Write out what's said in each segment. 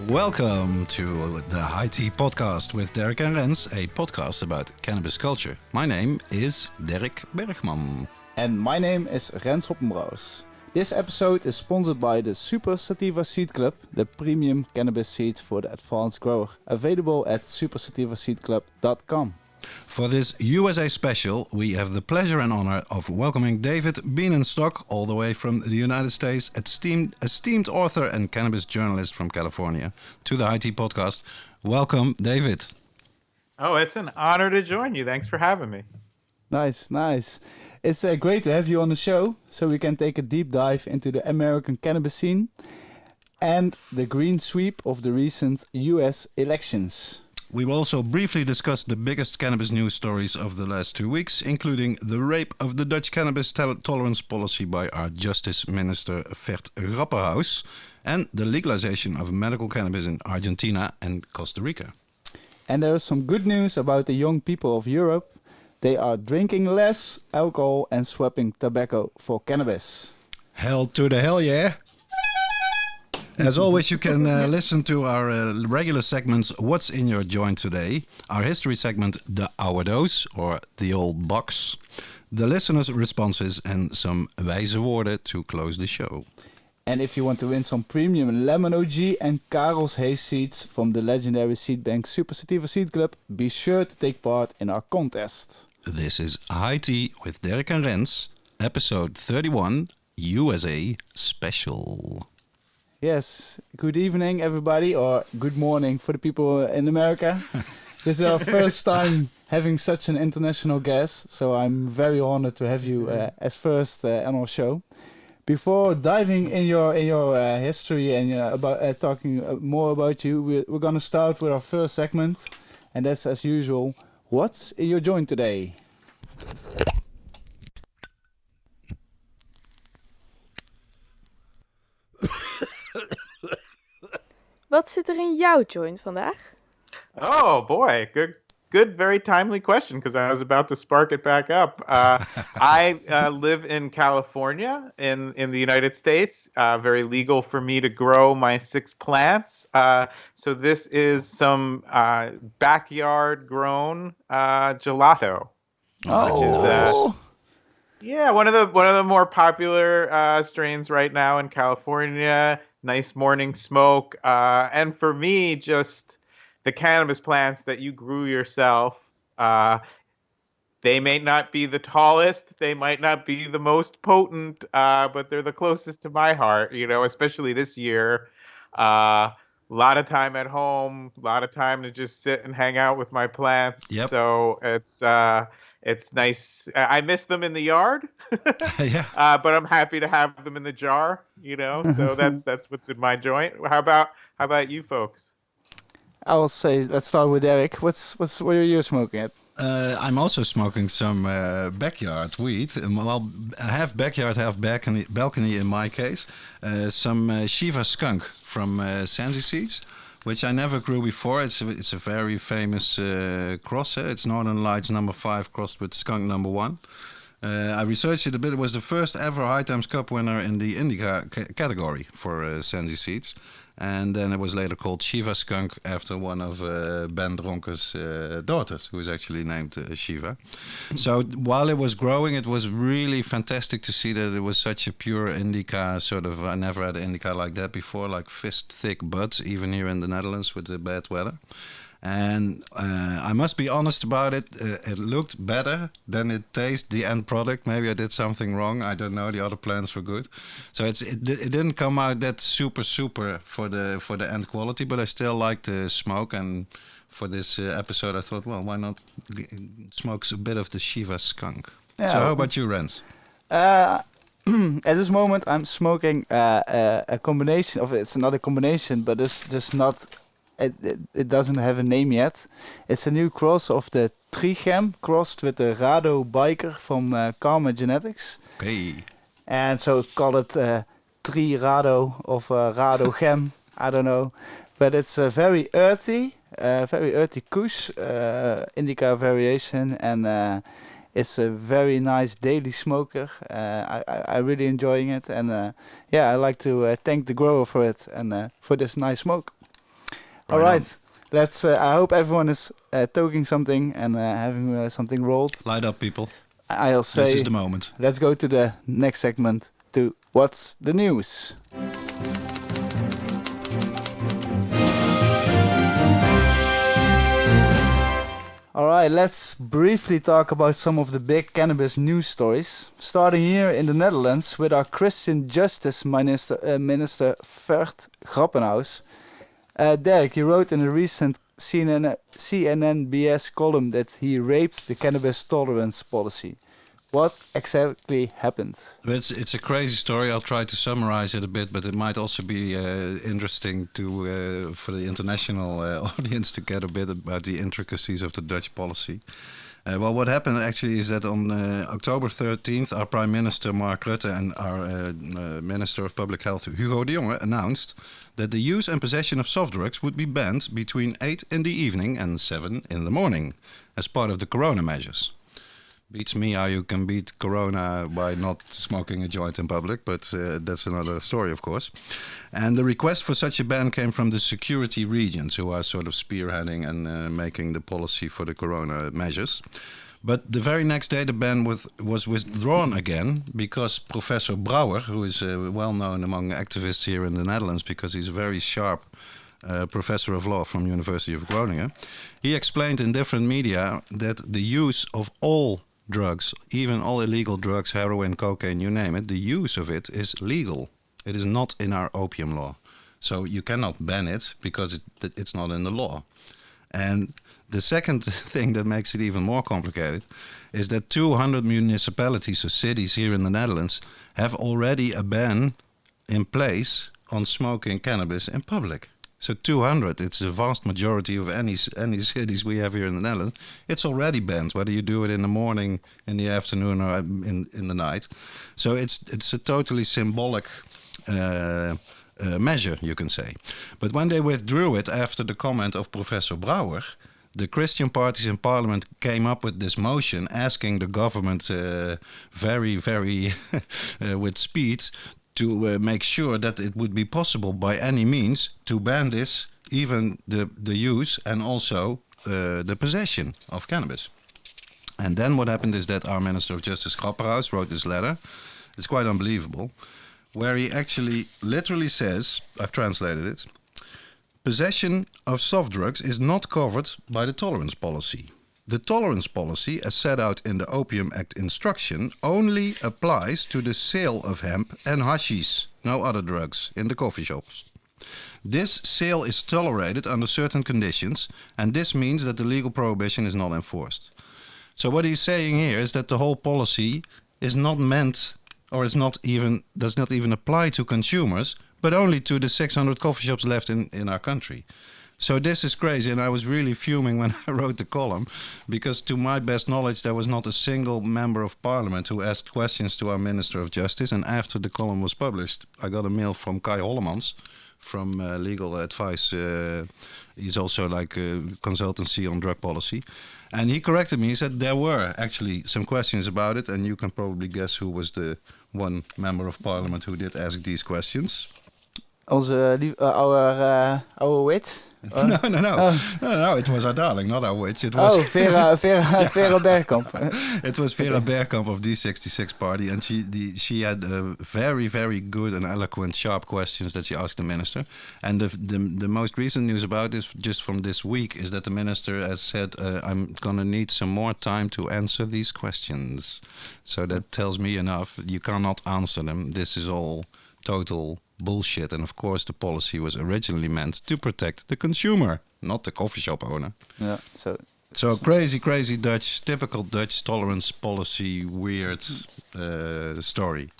Welcome to the HighTeaPotcast with Derrick and Rens, a podcast about cannabis culture. My name is Derrick Bergman. And my name is Rens Hoppenbrouws. This episode is sponsored by the Super Sativa Seed Club, the premium cannabis seeds for the advanced grower, available at supersativaseedclub.com. For this USA special, we have the pleasure and honor of welcoming David Bienenstock, all the way from the United States, esteemed author and cannabis journalist from California, to the HighTeaPotcast. Welcome, David. Oh, it's an honor to join you. Thanks for having me. Nice. It's great to have you on the show, so we can take a deep dive into the American cannabis scene and the green sweep of the recent US elections. We will also briefly discuss the biggest cannabis news stories of the last 2 weeks, including the rape of the Dutch cannabis tolerance policy by our Justice Minister Vert Grapperhaus and the legalization of medical cannabis in Argentina and Costa Rica. And there is some good news about the young people of Europe. They are drinking less alcohol and swapping tobacco for cannabis. Hell to the hell, yeah! As always, you can listen to our regular segments, What's in Your Joint Today, our history segment, The Ouwe Doos, or The Old Box, the listeners' responses, and some Wijze Woorden to close the show. And if you want to win some premium Lemon OG and Karel's Haze seeds from the legendary seed bank Super Sativa Seed Club, be sure to take part in our contest. This is High Tea with Derrick and Rens, episode 31, USA Special. Yes, good evening everybody, or good morning for the people in America. This is our first time having such an international guest, so I'm very honored to have you as first on our show. Before diving in your history and about talking more about you, we're gonna start with our first segment, and that's as usual, What's in Your Joint Today? Wat zit er in jouw joint vandaag? Oh boy, good, very timely question because I was about to spark it back up. I live in California in the United States. Very legal for me to grow my 6 plants. So this is some backyard grown gelato. Oh, Which is one of the more popular strains right now in California. Nice morning smoke, and for me, just the cannabis plants that you grew yourself. They may not be the tallest, they might not be the most potent, but they're the closest to my heart. You know, especially this year. A lot of time at home, a lot of time to just sit and hang out with my plants. Yep. So it's nice. I miss them in the yard, Yeah. but I'm happy to have them in the jar. You know, so that's what's in my joint. How about you folks? I will say, let's start with Derrick. What are you smoking at? I'm also smoking some backyard weed. Well, half backyard, half balcony in my case. Some Shiva Skunk from Sensi seeds, which I never grew before. It's a very famous cross. It's Northern Lights number 5 crossed with Skunk number 1. I researched it a bit. It was the first ever High Times Cup winner in the Indica category for Sensi seeds. And then it was later called Shiva Skunk after one of Ben Dronker's daughters, who is actually named Shiva. So while it was growing, it was really fantastic to see that it was such a pure indica, sort of. I never had an indica like that before, like fist-thick buds, even here in the Netherlands with the bad weather. And I must be honest about it. It looked better than it tasted, the end product. Maybe I did something wrong. I don't know. The other plants were good. So it didn't come out that super for the end quality, but I still like the smoke. And for this episode, I thought, well, why not smoke a bit of the Shiva Skunk? Yeah. So how about you, Rens? At this moment, I'm smoking a combination of, it's another combination, but it's just not it doesn't have a name yet. It's a new cross of the Trigem crossed with the Rado biker from Karma Genetics. Okay. And so call it Tri Rado of Rado Gem. I don't know. But it's very earthy kush, indica variation, and it's a very nice daily smoker. I really enjoying it, and I like to thank the grower for it and for this nice smoke. All right, let's. I hope everyone is toking something and having something rolled. Light up, people. I'll say this is the moment. Let's go to the next segment. To what's the news. All right, let's briefly talk about some of the big cannabis news stories. Starting here in the Netherlands with our Christian Justice Minister Vert Grappenhaus. Derrick, you wrote in a recent CNN BS column that he raped the cannabis tolerance policy. What exactly happened? It's a crazy story. I'll try to summarize it a bit, but it might also be interesting to for the international audience to get a bit about the intricacies of the Dutch policy. Well, what happened actually is that on October 13th, our Prime Minister Mark Rutte and our Minister of Public Health Hugo de Jonge announced that the use and possession of soft drugs would be banned between 8 in the evening and 7 in the morning as part of the corona measures. Beats me how you can beat corona by not smoking a joint in public, but that's another story, of course. And the request for such a ban came from the security regions, who are sort of spearheading and making the policy for the corona measures. But the very next day the ban was withdrawn again because Professor Brouwer, who is well known among activists here in the Netherlands because he's a very sharp professor of law from University of Groningen, he explained in different media that the use of all drugs, even all illegal drugs, heroin, cocaine, you name it, the use of it is legal. It is not in our opium law. So you cannot ban it because it's not in the law. And the second thing that makes it even more complicated is that 200 municipalities or cities here in the Netherlands have already a ban in place on smoking cannabis in public. So 200, it's the vast majority of any cities we have here in the Netherlands. It's already banned, whether you do it in the morning, in the afternoon, or in the night. So it's a totally symbolic measure, you can say. But when they withdrew it after the comment of Professor Brouwer, the Christian parties in Parliament came up with this motion asking the government very, very with speed to make sure that it would be possible by any means to ban this, even the use and also the possession of cannabis. And then what happened is that our Minister of Justice Grappenhaus wrote this letter. It's quite unbelievable, where he actually literally says, I've translated it, possession of soft drugs is not covered by the tolerance policy. The tolerance policy, as set out in the Opium Act instruction, only applies to the sale of hemp and hashish, no other drugs, in the coffee shops. This sale is tolerated under certain conditions, and this means that the legal prohibition is not enforced. So what he's saying here is that the whole policy is not meant, or does not even apply to consumers, but only to the 600 coffee shops left in our country. So this is crazy, and I was really fuming when I wrote the column, because to my best knowledge there was not a single member of parliament who asked questions to our Minister of Justice. And after the column was published, I got a mail from Kai Hollemans from Legal Advice. He's also like a consultancy on drug policy. And he corrected me. He said there were actually some questions about it, and you can probably guess who was the one member of parliament who did ask these questions. Our witch? No. No, it was our darling, not our witch. It was Vera Bergkamp. It was Vera Bergkamp of D66 Party, and she had very, very good and eloquent, sharp questions that she asked the minister. And the most recent news about this, just from this week, is that the minister has said, I'm going to need some more time to answer these questions. So that tells me enough. You cannot answer them. This is all total bullshit. And of course the policy was originally meant to protect the consumer, not the coffee shop owner. Yeah. So crazy Dutch, typical Dutch tolerance policy, weird story.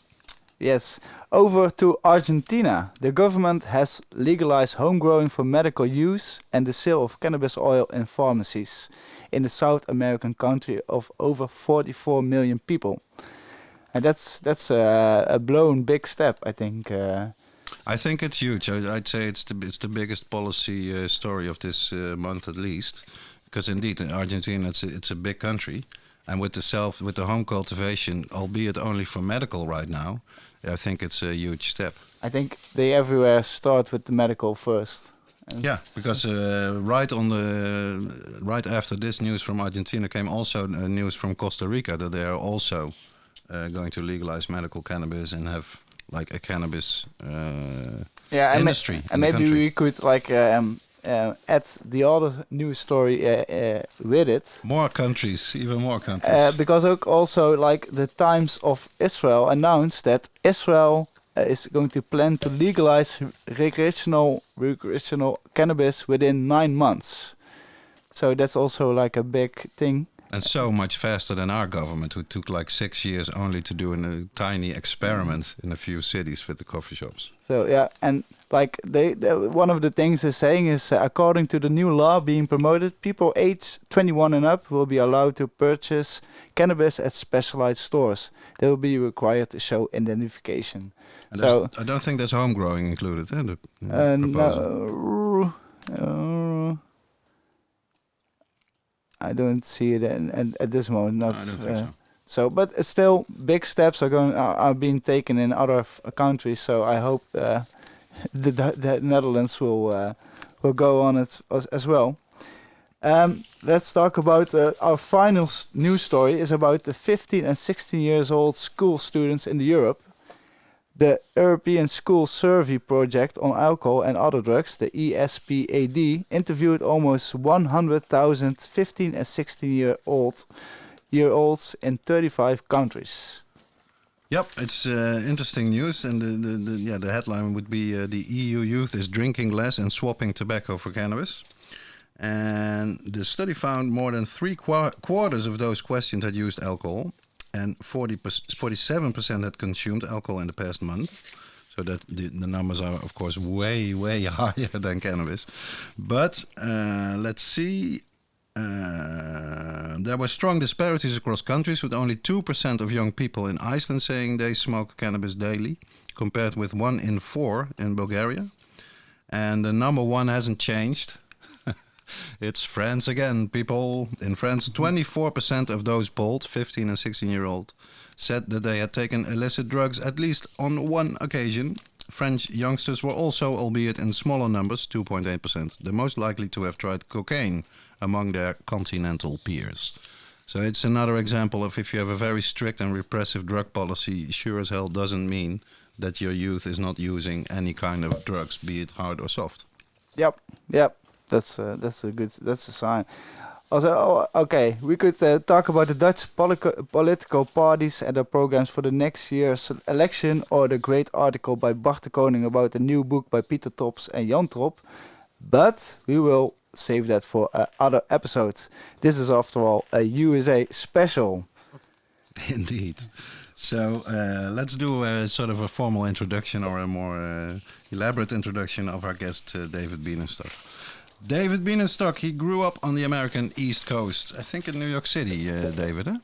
Yes. Over to Argentina. The government has legalized home growing for medical use and the sale of cannabis oil in pharmacies in the South American country of over 44 million people. And that's a blown big step, I think. I think it's huge. I'd say it's the biggest policy story of this month at least, because indeed in Argentina it's a big country, and with the home cultivation, albeit only for medical right now, I think it's a huge step. I think they everywhere start with the medical first. And Yeah, because right after this news from Argentina came also news from Costa Rica that they are also going to legalize medical cannabis and have like a cannabis industry. And maybe we could add the other news story with it. More countries, even more countries. Because also like the Times of Israel announced that Israel is going to plan to legalize recreational cannabis within 9 months. So that's also like a big thing. And so much faster than our government, who took like 6 years only to do a tiny experiment in a few cities with the coffee shops. So yeah, and like they one of the things they're saying is according to the new law being promoted, people aged 21 and up will be allowed to purchase cannabis at specialized stores. They will be required to show identification. And So I don't think there's home growing included in the proposal. I don't see it at this moment. Not I don't think so. so, but it's still big steps are being taken in other countries. So I hope the Netherlands will go on it as well. Let's talk about our final news story. Is about the 15 and 16 years old school students in Europe. The European School Survey Project on Alcohol and Other Drugs, the ESPAD, interviewed almost 100,000 15 and 16-year-olds in 35 countries. Yep, it's interesting news, and the headline would be the EU youth is drinking less and swapping tobacco for cannabis. And the study found more than quarters of those questioned had used alcohol, and 47% had consumed alcohol in the past month. So that the numbers are, of course, way, way higher than cannabis. But let's see. There were strong disparities across countries, with only 2% of young people in Iceland saying they smoke cannabis daily, compared with 1 in 4 in Bulgaria. And the number one hasn't changed. It's France again, people. In France, 24% of those polled, 15 and 16-year-old, said that they had taken illicit drugs at least on one occasion. French youngsters were also, albeit in smaller numbers, 2.8%, the most likely to have tried cocaine among their continental peers. So it's another example of if you have a very strict and repressive drug policy, sure as hell doesn't mean that your youth is not using any kind of drugs, be it hard or soft. Yep. That's a sign. Also, okay, we could talk about the Dutch political parties and their programs for the next year's election, or the great article by Bart de Koning about the new book by Pieter Tops and Jan Trop. But we will save that for other episodes. This is, after all, a USA special. Indeed. So let's do a sort of a formal introduction, or a more elaborate introduction of our guest, David Bienenstock. David Bienenstock, he grew up on the American East Coast, I think in New York City, David,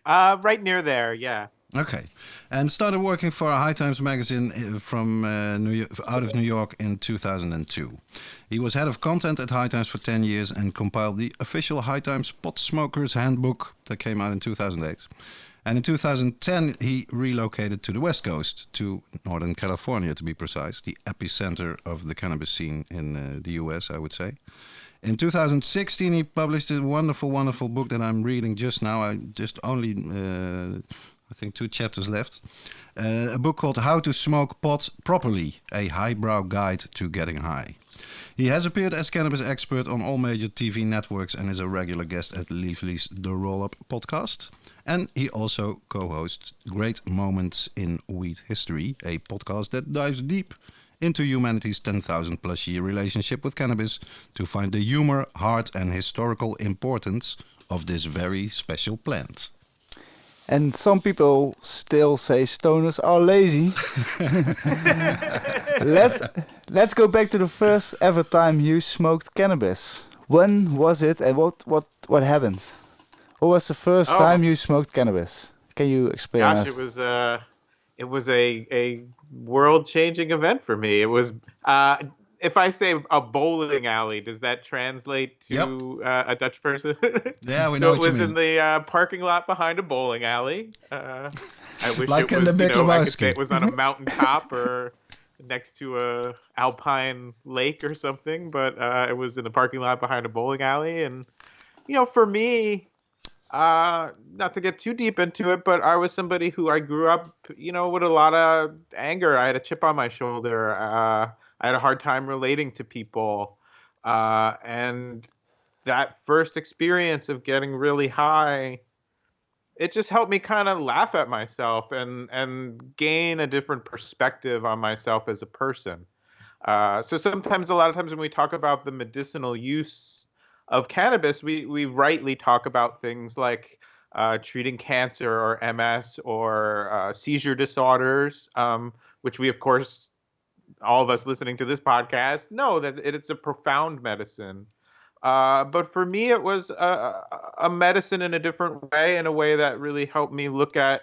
huh? Right near there, yeah. Okay. And started working for High Times magazine from out of New York in 2002. He was head of content at High Times for 10 years and compiled the official High Times Pot Smokers Handbook that came out in 2008. And in 2010, he relocated to the West Coast, to Northern California, to be precise, the epicenter of the cannabis scene in the US, I would say. In 2016, he published a wonderful, wonderful book that I'm reading just now. I just only, I think, 2 chapters left. A book called How to Smoke Pot Properly, a highbrow guide to getting high. He has appeared as cannabis expert on all major TV networks and is a regular guest at Leafly's The Roll-Up podcast. And he also co-hosts Great Moments in Weed History, a podcast that dives deep into humanity's 10,000 plus year relationship with cannabis to find the humor, heart and historical importance of this very special plant. And some people still say stoners are lazy. Let's go back to the first ever time you smoked cannabis. When was it, and what happened? What was the first time you smoked cannabis? Can you explain Gosh, us? it was a world-changing event for me. It was if I say a bowling alley, does that translate to a Dutch person? Yeah, we know So what it was you in mean. the parking lot behind a bowling alley. I wish Like it in the was, Big I could say Lebowski. it was on a mountaintop or next to a alpine lake or something, but it was in the parking lot behind a bowling alley. And for me, not to get too deep into it, but I was somebody who I grew up, with a lot of anger. I had a chip on my shoulder. I had a hard time relating to people. And that first experience of getting really high, it just helped me kind of laugh at myself and gain a different perspective on myself as a person. So sometimes, a lot of times when we talk about the medicinal use of cannabis, we rightly talk about things like treating cancer or MS or seizure disorders, which we, of course, all of us listening to this podcast know that it's a profound medicine. But for me, it was a medicine in a different way, in a way that really helped me look at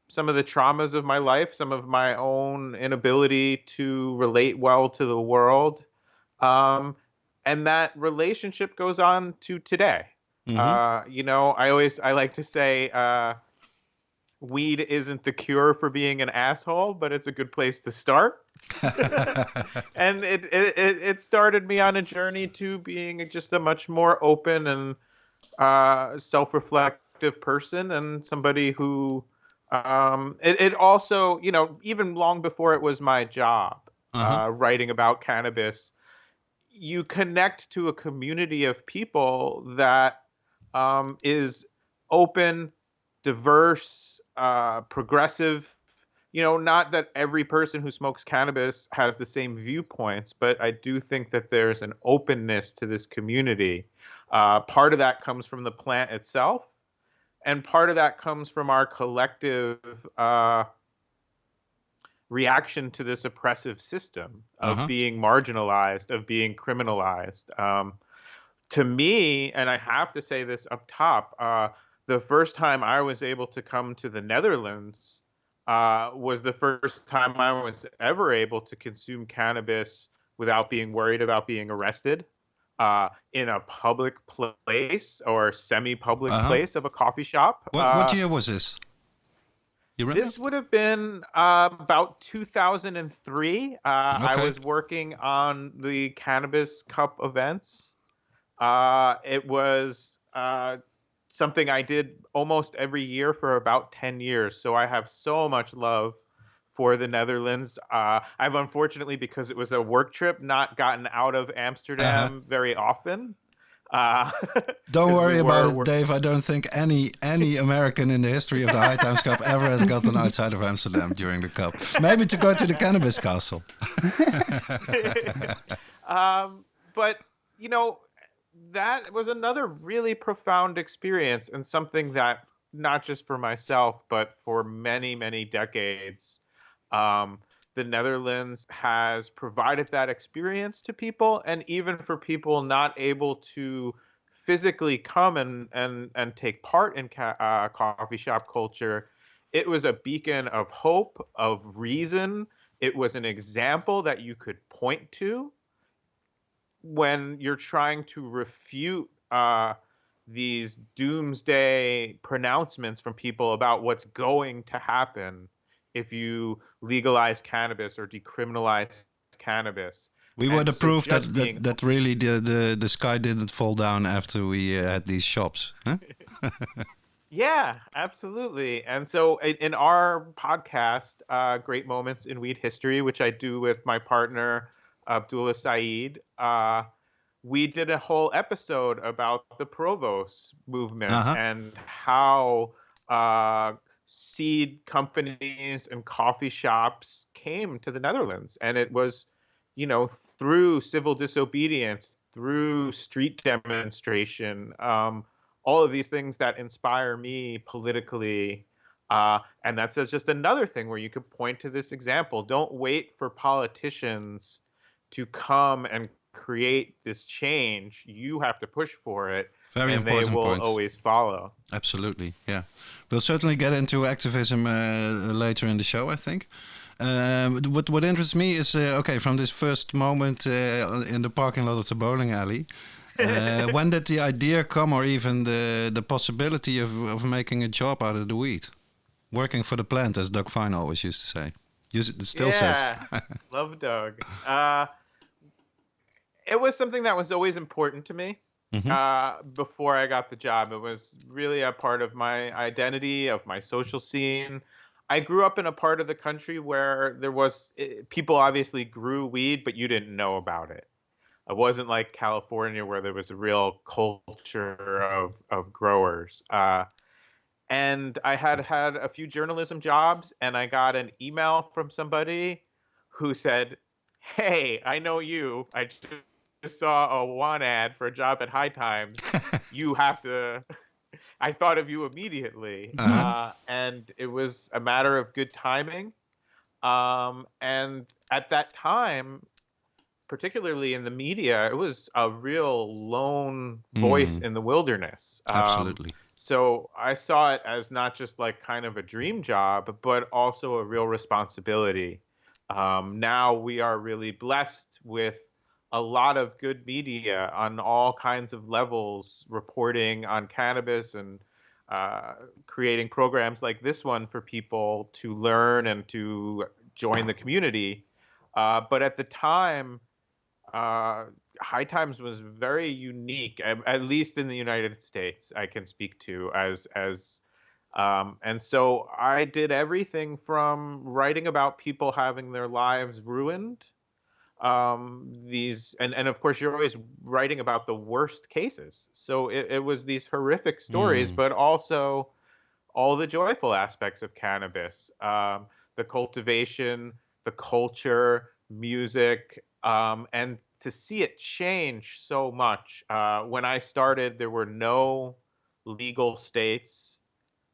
some of the traumas of my life, some of my own inability to relate well to the world. Um, and that relationship goes on to today. Mm-hmm. I like to say, weed isn't the cure for being an asshole, but it's a good place to start. And it started me on a journey to being just a much more open and self-reflective person, and somebody who it also, even long before it was my job, Uh-huh. writing about cannabis, you connect to a community of people that is open, diverse, progressive. Not that every person who smokes cannabis has the same viewpoints, but I do think that there's an openness to this community. Part of that comes from the plant itself, and part of that comes from our collective reaction to this oppressive system of Uh-huh. being marginalized, of being criminalized. To me, and I have to say this up top, the first time I was able to come to the Netherlands was the first time I was ever able to consume cannabis without being worried about being arrested in a public place or semi-public Uh-huh. place of a coffee shop. What year was this? You remember? This would have been about 2003. I Okay. was working on the Cannabis Cup events. It was something I did almost every year for about 10 years. So I have so much love for the Netherlands. I've unfortunately, because it was a work trip, not gotten out of Uh-huh. Amsterdam very often. Uh, Don't 'Cause we worry about were, it, Dave. I don't think any American in the history of the High Times Cup ever has gotten outside of Amsterdam during the cup. Maybe to go to the cannabis castle. um, but you know, that was another really profound experience, and something that, not just for myself, but for many, many decades, um, the Netherlands has provided that experience to people, and even for people not able to physically come and take part in coffee shop culture. It was a beacon of hope, of reason. It was an example that you could point to when you're trying to refute these doomsday pronouncements from people about what's going to happen if you legalize cannabis or decriminalize cannabis. We were And the so proof just being that really the sky didn't fall down after we had these shops. Huh? Yeah, absolutely. And so in our podcast, Great Moments in Weed History, which I do with my partner, Abdullah Saeed, we did a whole episode about the Provost movement Uh-huh. and how seed companies and coffee shops came to the Netherlands. And it was, through civil disobedience, through street demonstration, all of these things that inspire me politically. And that's just another thing where you could point to this example. Don't wait for politicians to come and create this change. You have to push for it, Very and they important will point. always follow. Absolutely, yeah. We'll certainly get into activism later in the show, I think. What interests me is, okay, from this first moment in the parking lot of the bowling alley, when did the idea come, or even the possibility of making a job out of the weed? Working for the plant, as Doug Fine always used to say. Still says. Love Doug. It was something that was always important to me. Before I got the job. It was really a part of my identity, of my social scene. I grew up in a part of the country where people obviously grew weed, but you didn't know about it. It wasn't like California where there was a real culture of growers. And I had a few journalism jobs, and I got an email from somebody who said, "Hey, I know you. I just saw a want ad for a job at High Times. You have to." I thought of you immediately, and it was a matter of good timing. And at that time, particularly in the media, it was a real lone voice in the wilderness. Absolutely. So I saw it as not just like kind of a dream job, but also a real responsibility. Now we are really blessed with a lot of good media on all kinds of levels, reporting on cannabis and creating programs like this one for people to learn and to join the community. But at the time, High Times was very unique, at least in the United States. I can speak to and so I did everything from writing about people having their lives ruined. And of course, you're always writing about the worst cases. So it was these horrific stories, but also all the joyful aspects of cannabis, the cultivation, the culture, music, and to see it change so much. When I started, there were no legal states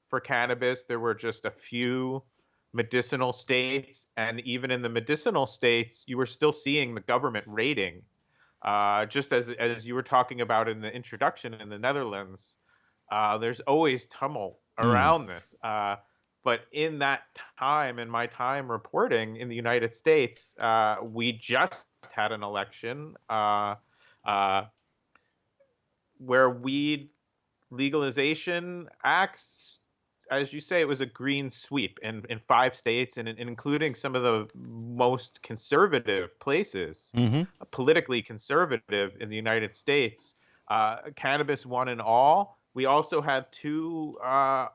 for cannabis. There were just a few medicinal states, and even in the medicinal states, you were still seeing the government raiding. Just as you were talking about in the introduction in the Netherlands, there's always tumult around this. But in that time, in my time reporting in the United States, we just had an election where weed legalization acts, as you say, it was a green sweep in 5 states, and including some of the most conservative places, politically conservative in the United States. Cannabis won in all. We also had 2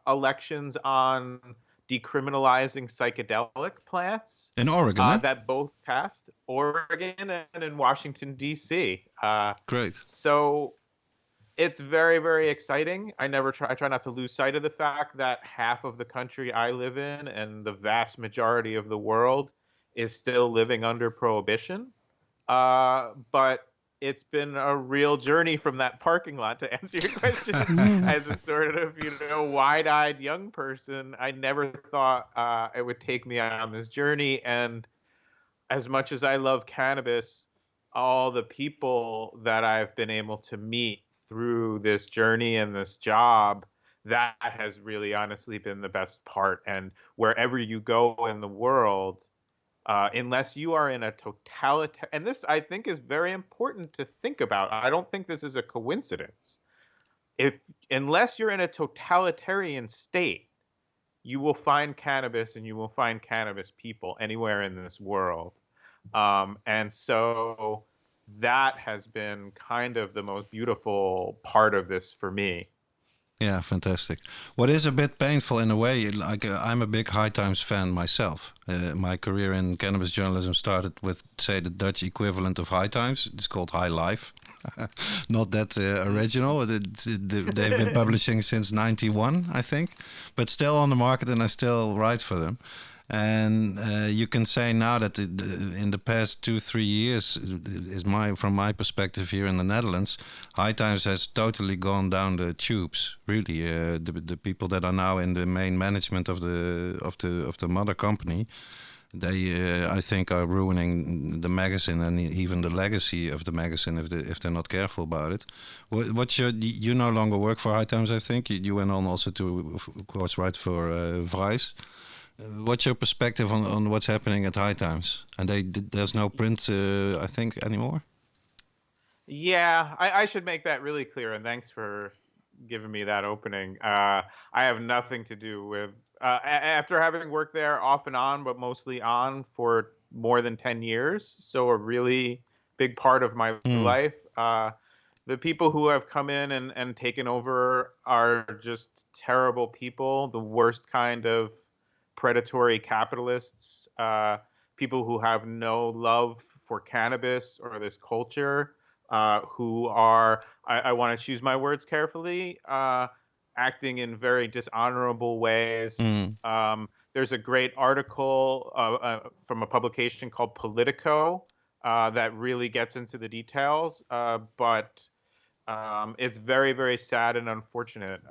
elections on decriminalizing psychedelic plants in Oregon, that both passed. Oregon and in Washington, D.C. Great. So it's very, very exciting. I try not to lose sight of the fact that half of the country I live in and the vast majority of the world is still living under prohibition. But it's been a real journey from that parking lot, to answer your question. As a sort of, wide-eyed young person, I never thought it would take me on this journey. And as much as I love cannabis, all the people that I've been able to meet through this journey and this job, that has really honestly been the best part. And wherever you go in the world, unless you are in a totalitarian, and this I think is very important to think about. I don't think this is a coincidence. Unless you're in a totalitarian state, you will find cannabis and you will find cannabis people anywhere in this world. And so that has been kind of the most beautiful part of this for me. Yeah, fantastic. What is a bit painful in a way, like I'm a big High Times fan myself. My career in cannabis journalism started with, say, the Dutch equivalent of High Times. It's called High Life. Not that original. They've been publishing since '91, I think, but still on the market, and I still write for them. And you can say now that in the past 2-3 years, from my perspective here in the Netherlands, High Times has totally gone down the tubes. Really, the people that are now in the main management of the mother company, they I think are ruining the magazine and even the legacy of the magazine if they're not careful about it. You no longer work for High Times, I think. You went on also to, of course, write for Wijze. What's your perspective on what's happening at High Times? And there's no print, I think, anymore? Yeah, I should make that really clear, and thanks for giving me that opening. I have nothing to do with, after having worked there off and on, but mostly on for more than 10 years, so a really big part of my life. The people who have come in and taken over are just terrible people, the worst kind of predatory capitalists, people who have no love for cannabis or this culture, who are, I want to choose my words carefully, acting in very dishonorable ways. There's a great article from a publication called Politico that really gets into the details, but it's very, very sad and unfortunate.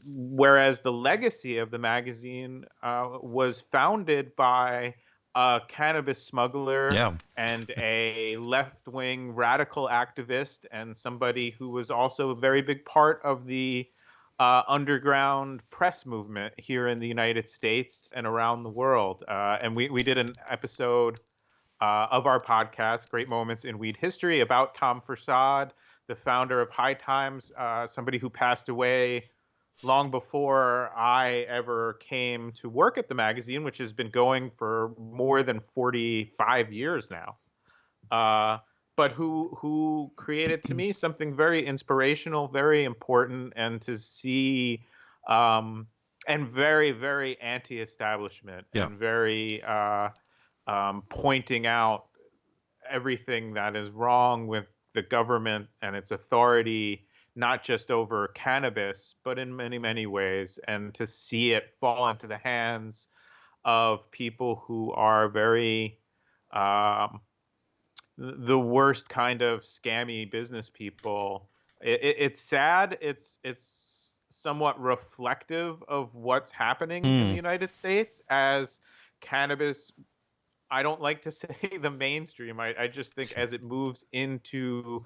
Whereas the legacy of the magazine was founded by a cannabis smuggler and a left-wing radical activist and somebody who was also a very big part of the underground press movement here in the United States and around the world. And we did an episode of our podcast, Great Moments in Weed History, about Tom Forsad, the founder of High Times, somebody who passed away long before I ever came to work at the magazine, which has been going for more than 45 years now. But who created to me something very inspirational, very important, and to see, and very, very anti-establishment, and very pointing out everything that is wrong with the government and its authority, not just over cannabis, but in many, many ways, and to see it fall into the hands of people who are very the worst kind of scammy business people. It's sad. It's somewhat reflective of what's happening in the United States as cannabis, I don't like to say the mainstream. I just think as it moves into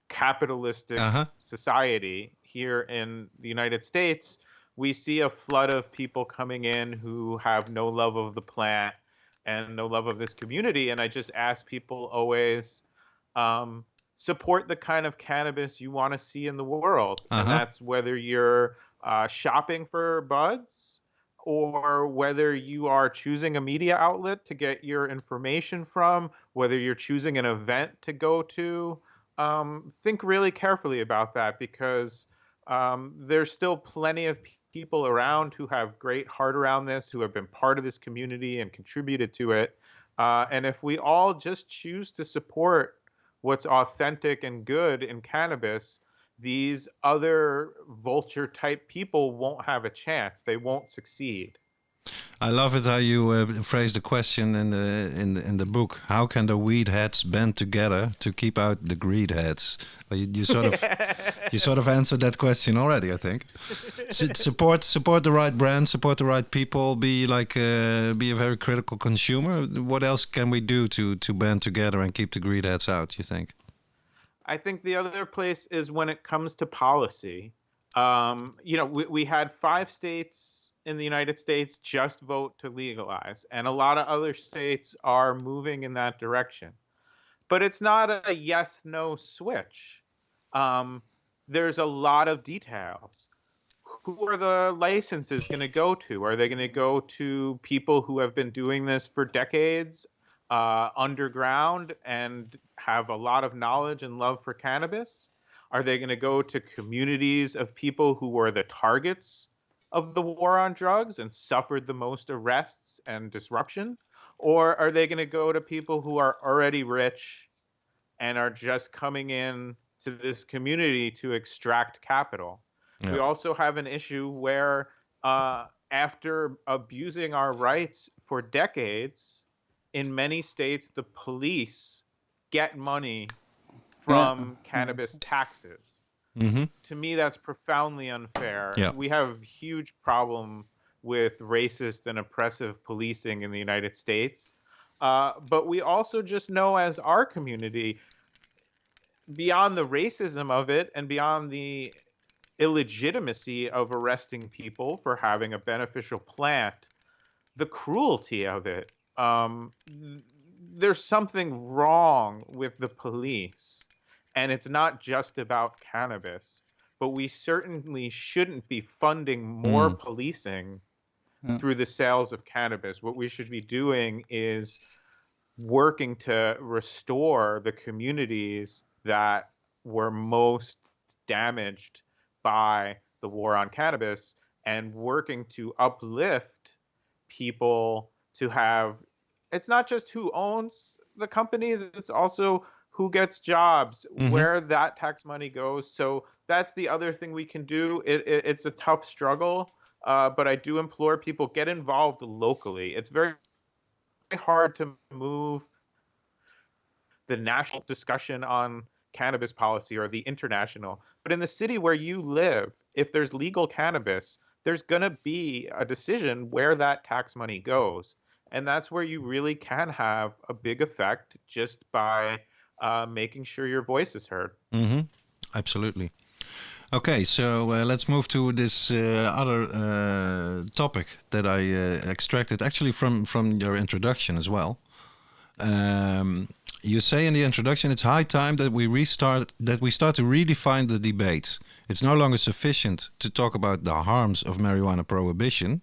capitalistic society here in the United States, we see a flood of people coming in who have no love of the plant and no love of this community. And I just ask people always, support the kind of cannabis you want to see in the world. And that's whether you're shopping for buds, or whether you are choosing a media outlet to get your information from, whether you're choosing an event to go to. Think really carefully about that, because there's still plenty of people around who have great heart around this, who have been part of this community and contributed to it. And if we all just choose to support what's authentic and good in cannabis, these other vulture type people won't have a chance. They won't succeed. I love it how you phrase the question in the book. How can the weed heads band together to keep out the greed heads? Well, you sort of answered that question already, I think. Support the right brand, support the right people. Be a very critical consumer. What else can we do to band together and keep the greed heads out, you think? I think the other place is when it comes to policy. We had 5 states in the United States just vote to legalize, and a lot of other states are moving in that direction. But it's not a yes-no switch. There's a lot of details. Who are the licenses going to go to? Are they going to go to people who have been doing this for decades underground and have a lot of knowledge and love for cannabis? Are they going to go to communities of people who were the targets of the war on drugs and suffered the most arrests and disruption? Or are they going to go to people who are already rich and are just coming in to this community to extract capital? Yeah. We also have an issue where after abusing our rights for decades, in many states, the police get money Yeah. from Yes. cannabis taxes. Mm-hmm. To me, that's profoundly unfair. Yeah. We have a huge problem with racist and oppressive policing in the United States. But we also just know as our community, beyond the racism of it and beyond the illegitimacy of arresting people for having a beneficial plant, the cruelty of it. There's something wrong with the police, and it's not just about cannabis. But we certainly shouldn't be funding more Mm. policing Yeah. through the sales of cannabis. What we should be doing is working to restore the communities that were most damaged by the war on cannabis and working to uplift people to have, it's not just who owns the companies, it's also who gets jobs, Mm-hmm. where that tax money goes. So that's the other thing we can do. It's a tough struggle, but I do implore people, get involved locally. It's very hard to move the national discussion on cannabis policy or the international. But in the city where you live, if there's legal cannabis, there's going to be a decision where that tax money goes. And that's where you really can have a big effect just by making sure your voice is heard. Mm-hmm. Absolutely. Okay, so let's move to this other topic that I extracted actually from your introduction as well. You say in the introduction, it's high time that we start to redefine the debates. It's no longer sufficient to talk about the harms of marijuana prohibition.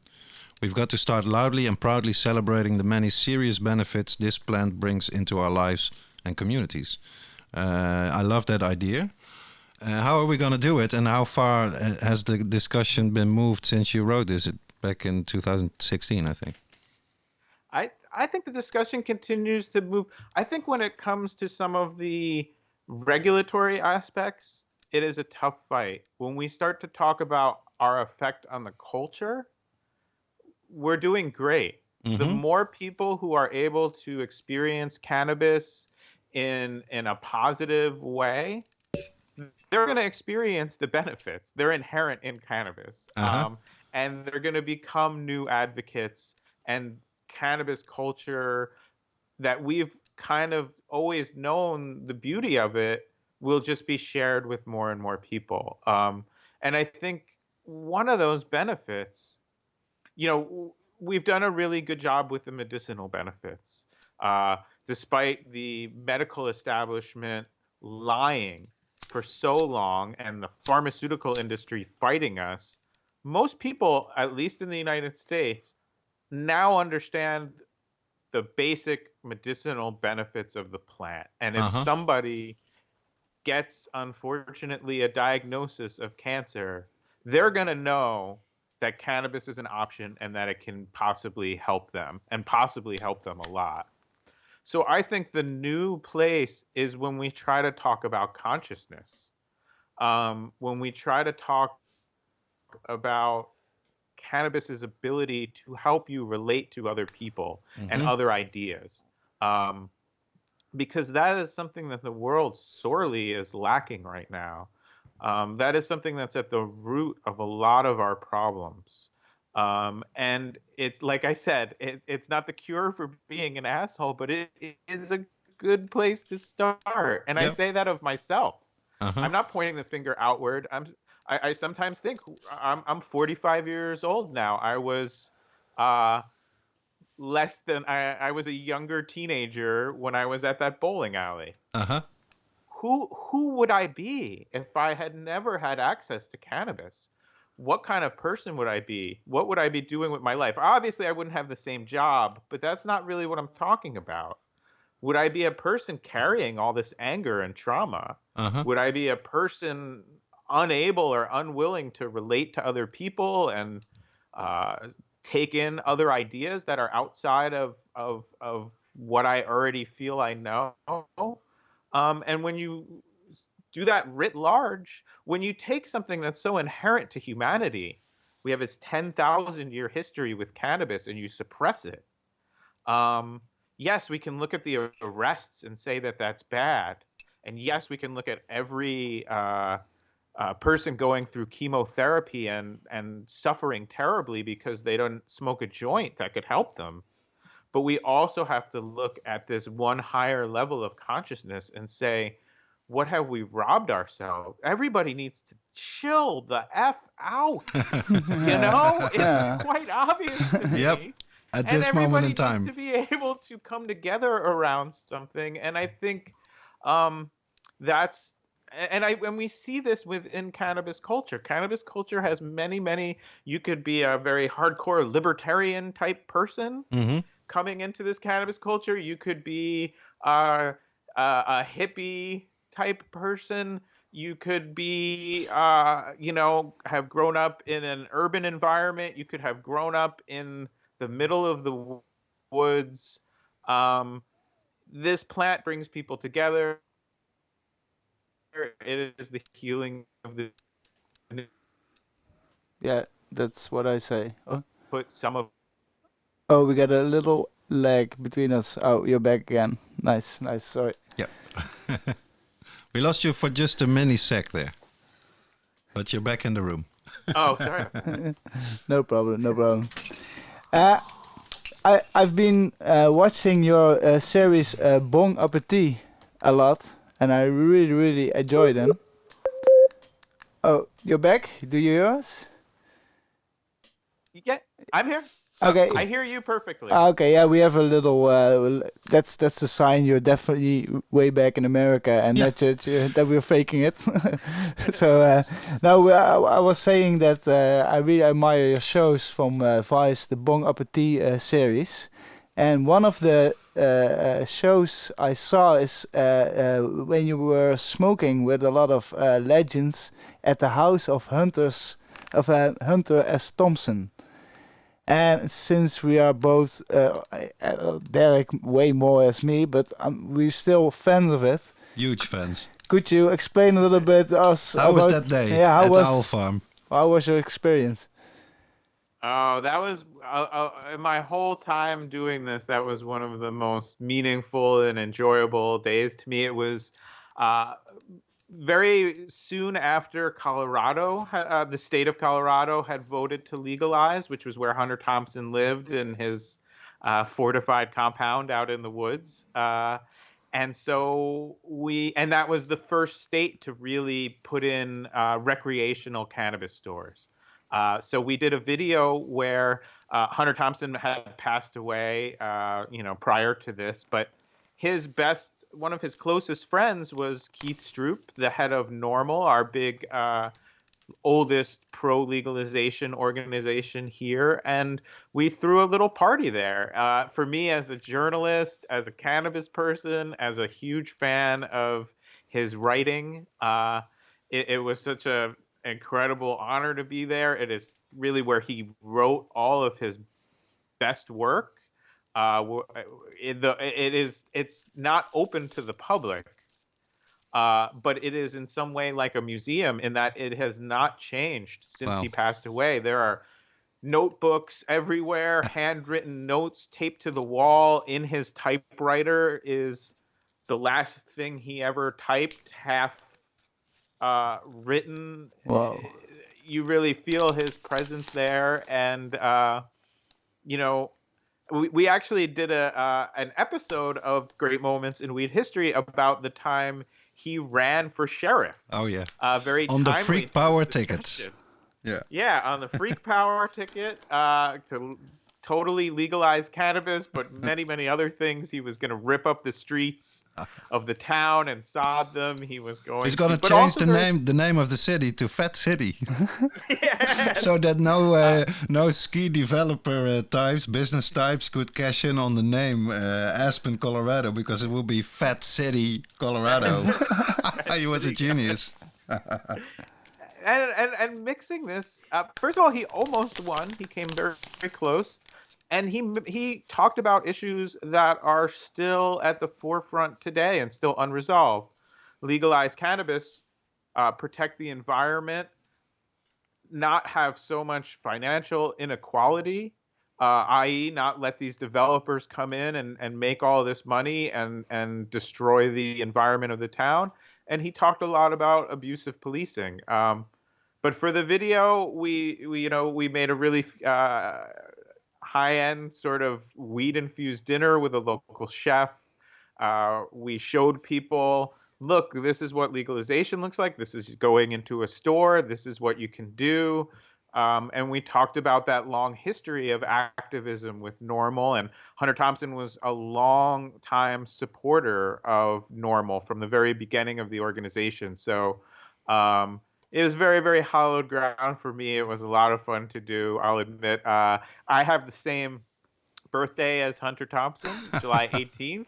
We've got to start loudly and proudly celebrating the many serious benefits this plant brings into our lives and communities. I love that idea. How are we going to do it, and how far has the discussion been moved since you wrote this back in 2016, I think? I think the discussion continues to move. I think when it comes to some of the regulatory aspects, it is a tough fight. When we start to talk about our effect on the culture, we're doing great. The Mm-hmm. more people who are able to experience cannabis in a positive way, they're going to experience the benefits. They're inherent in cannabis, Uh-huh. and they're going to become new advocates. And cannabis culture that we've kind of always known the beauty of it will just be shared with more and more people. And I think one of those benefits, we've done a really good job with the medicinal benefits. Uh, Despite the medical establishment lying for so long and the pharmaceutical industry fighting us, most people, at least in the United States, now understand the basic medicinal benefits of the plant. And if Uh-huh. somebody gets, unfortunately, a diagnosis of cancer, they're going to know that cannabis is an option and that it can possibly help them and possibly help them a lot. So I think the new place is when we try to talk about consciousness, when we try to talk about cannabis's ability to help you relate to other people and Mm-hmm. other ideas. Um, because that is something that the world sorely is lacking right now. That is something that's at the root of a lot of our problems. And it's like I said, it's not the cure for being an asshole, but it is a good place to start. And I Yep. say that of myself. Uh-huh. I'm not pointing the finger outward. I sometimes think I'm 45 years old now. I was uh, I was a younger teenager when I was at that bowling alley. Uh-huh. Who would I be if I had never had access to cannabis? What kind of person would I be? What would I be doing with my life? Obviously, I wouldn't have the same job, but that's not really what I'm talking about. Would I be a person carrying all this anger and trauma? Uh-huh. Would I be a person unable or unwilling to relate to other people and uh, take in other ideas that are outside of what I already feel I know? And when you do that writ large, when you take something that's so inherent to humanity, We have this 10,000-year history with cannabis, and you suppress it. Yes, we can look at the arrests and say that that's bad. And yes, we can look at every person going through chemotherapy and suffering terribly because they don't smoke a joint that could help them. But we also have to look at this one higher level of consciousness and say, what have we robbed ourselves? Everybody needs to chill the F out. It's quite obvious to me. Yep. At this moment in time, everybody needs to be able to come together around something, and I think that's and we see this within cannabis culture. Cannabis culture has many. You could be a very hardcore libertarian type person coming into this cannabis culture. You could be a hippie type person. You could be, have grown up in an urban environment. You could have grown up in the middle of the woods. This plant brings people together. It is the healing of the. Yeah, that's what I say. Put some of. Oh, we got a little lag between us. Oh, you're back again. Nice. Sorry. Yep. We lost you for just a mini sec there, but you're back in the room. Oh, sorry. No problem. I've been watching your series Bon Appetit a lot, and I really enjoy them. Oh, you're back? Do you hear us? Yeah, I'm here. Okay. I hear you perfectly. Okay, yeah, we have a little. That's a sign you're definitely way back in America, and that we're faking it. So now I was saying that I really admire your shows from Vice, the Bon Appetit series, and one of the shows I saw is when you were smoking with a lot of legends at the house of Hunter S. Thompson. And since we are both, Derrick way more as me, but we're still fans of it. Huge fans. Could you explain a little bit us? How was that day at the Owl Farm? How was your experience? Oh, that was in my whole time doing this. That was one of the most meaningful and enjoyable days to me. It was very soon after Colorado, the state of Colorado had voted to legalize, which was where Hunter Thompson lived in his fortified compound out in the woods. And that was the first state to really put in recreational cannabis stores. So we did a video where Hunter Thompson had passed away, prior to this, but one of his closest friends was Keith Stroop, the head of NORML, our big, oldest pro-legalization organization here. And we threw a little party there. For me, as a journalist, as a cannabis person, as a huge fan of his writing, it was such an incredible honor to be there. It is really where he wrote all of his best work. It's not open to the public, but it is in some way like a museum in that it has not changed since he passed away. There are notebooks everywhere, handwritten notes taped to the wall. In his typewriter is the last thing he ever typed, half written. Wow. You really feel his presence there, and we actually did an episode of Great Moments in Weed History about the time he ran for sheriff. Oh yeah. Very on the timely Freak Power tickets. Yeah. Yeah, on the Freak Power ticket to totally legalize cannabis, but many other things. He was going to rip up the streets of the town and sod them. He's going to change the name of the city to Fat City. Yes. So that no ski developer types, business types could cash in on the name Aspen, Colorado, because it would be Fat City, Colorado. He was a genius. And mixing this, first of all, he almost won. He came very, very close. And he talked about issues that are still at the forefront today and still unresolved. Legalize cannabis, protect the environment, not have so much financial inequality, i.e., not let these developers come in and make all this money and destroy the environment of the town. And he talked a lot about abusive policing. But for the video, we made a really high end sort of weed infused dinner with a local chef. We showed people, look, this is what legalization looks like. This is going into a store. This is what you can do. And we talked about that long history of activism with NORML. And Hunter Thompson was a long time supporter of NORML from the very beginning of the organization. So it was very, very hallowed ground for me. It was a lot of fun to do. I'll admit, I have the same birthday as Hunter Thompson, July 18th.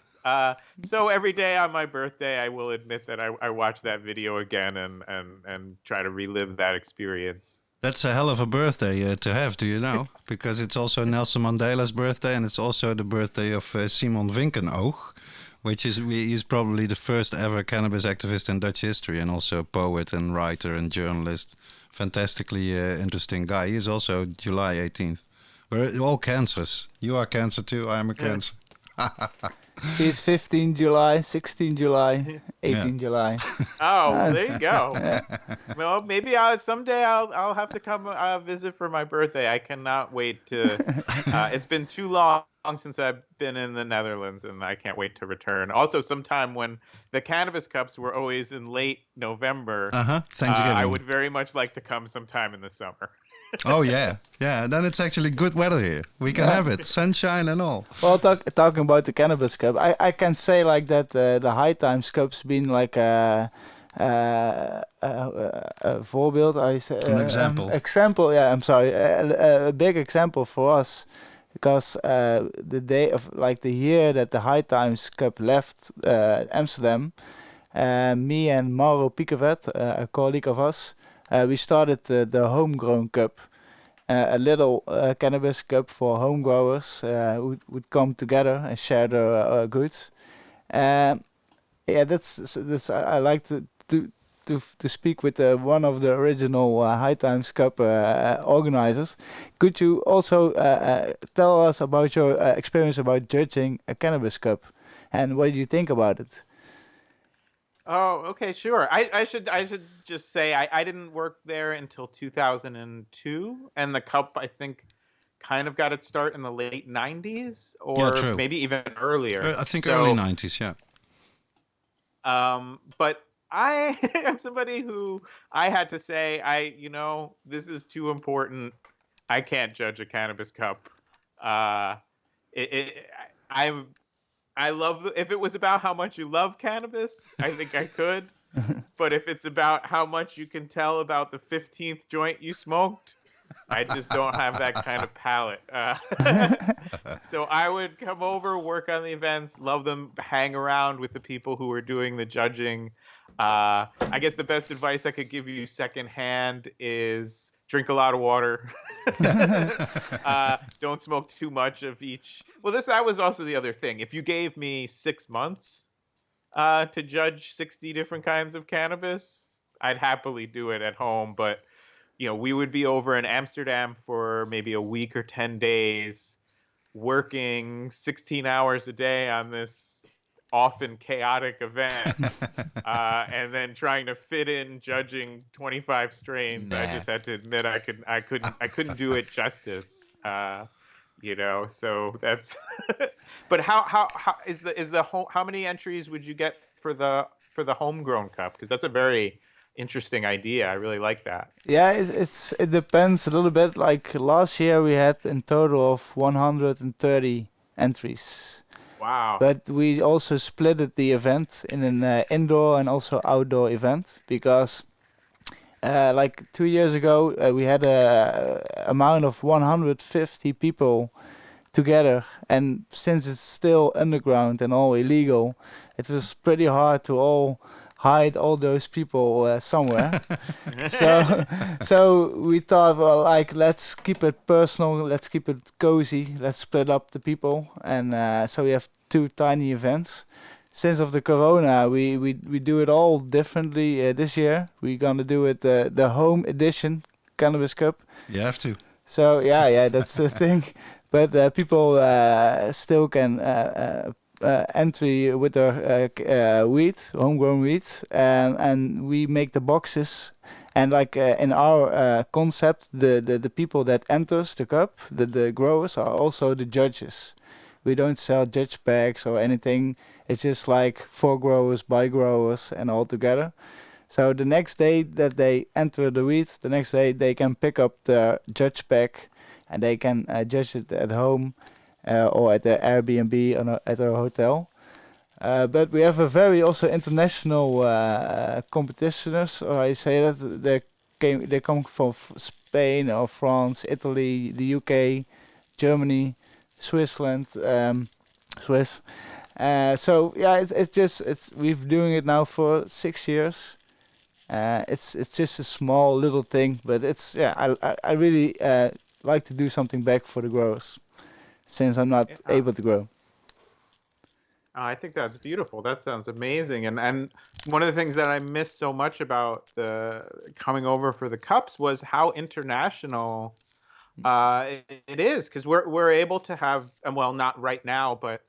So every day on my birthday, I will admit that I watch that video again and try to relive that experience. That's a hell of a birthday to have, do you know? Because it's also Nelson Mandela's birthday, and it's also the birthday of Simon Winkenoog, which is probably the first ever cannabis activist in Dutch history, and also a poet and writer and journalist. Fantastically interesting guy. He is also July 18th. We're all cancers. You are cancer too. I am a cancer. He's 15 July, 16 July, 18 July. Oh, there you go. Well, maybe someday I'll have to come visit for my birthday. I cannot wait to. It's been too long since I've been in the Netherlands, and I can't wait to return. Also, sometime when the Cannabis Cups were always in late November, Thanksgiving. I would very much like to come sometime in the summer. Oh yeah. Then it's actually good weather here. We can have it, sunshine and all. Well, talking about the Cannabis Cup, I can say like that the High Times Cup's been like a voorbeeld. An example. Example, yeah. I'm sorry, a big example for us, because the day of like the year that the High Times Cup left Amsterdam, me and Mauro Piekevet, a colleague of us, we started the Homegrown Cup, a little cannabis cup for home growers who would come together and share their goods. That's I like to speak with one of the original High Times Cup organizers. Could you also tell us about your experience about judging a cannabis cup, and what do you think about it? Oh, okay, sure. I should just say I didn't work there until 2002, and the cup, I think, kind of got its start in the late 90s, or maybe even earlier. I think early 90s, yeah. But I am somebody who I had to say, this is too important. I can't judge a cannabis cup. I love if it was about how much you love cannabis, I think I could. But if it's about how much you can tell about the 15th joint you smoked, I just don't have that kind of palate. So I would come over, work on the events, love them, hang around with the people who were doing the judging. I guess the best advice I could give you secondhand is drink a lot of water. Don't smoke too much of each. Well, that was also the other thing. If you gave me 6 months to judge 60 different kinds of cannabis, I'd happily do it at home. But, we would be over in Amsterdam for maybe a week or 10 days, working 16 hours a day on this often chaotic event, and then trying to fit in judging 25 strains. I just had to admit I couldn't do it justice. So that's. But how is the how many entries would you get for the Homegrown Cup? Because that's a very interesting idea. I really like that. Yeah, it depends a little bit. Like last year, we had in total of 130 entries. Wow. But we also splitted the event in an indoor and also outdoor event, because like 2 years ago we had a amount of 150 people together, and since it's still underground and all illegal, it was pretty hard to all hide all those people somewhere. so we thought, well, like, let's keep it personal, let's keep it cozy, let's split up the people, and so we have 2 tiny events. Since of the corona, we do it all differently this year. We're gonna do it the home edition cannabis cup. You have to. So yeah, that's the thing. But people still can entry with their weed, homegrown weed, and we make the boxes. And like in our concept, the people that enters the cup, the growers are also the judges. We don't sell judge bags or anything. It's just like for growers, by growers, and all together. So the next day that they enter the weed, the next day they can pick up their judge pack and they can judge it at home or at their Airbnb or at their hotel. But we have a very also international competitors, or I say that they come from Spain or France, Italy, the UK, Germany, Switzerland, Swiss. So yeah, it's we've doing it now for 6 years. It's just a small little thing, but it's I really like to do something back for the growers, since I'm not able to grow. I think that's beautiful. That sounds amazing. And one of the things that I miss so much about the coming over for the cups was how international it is, because we're able to have, and well, not right now, but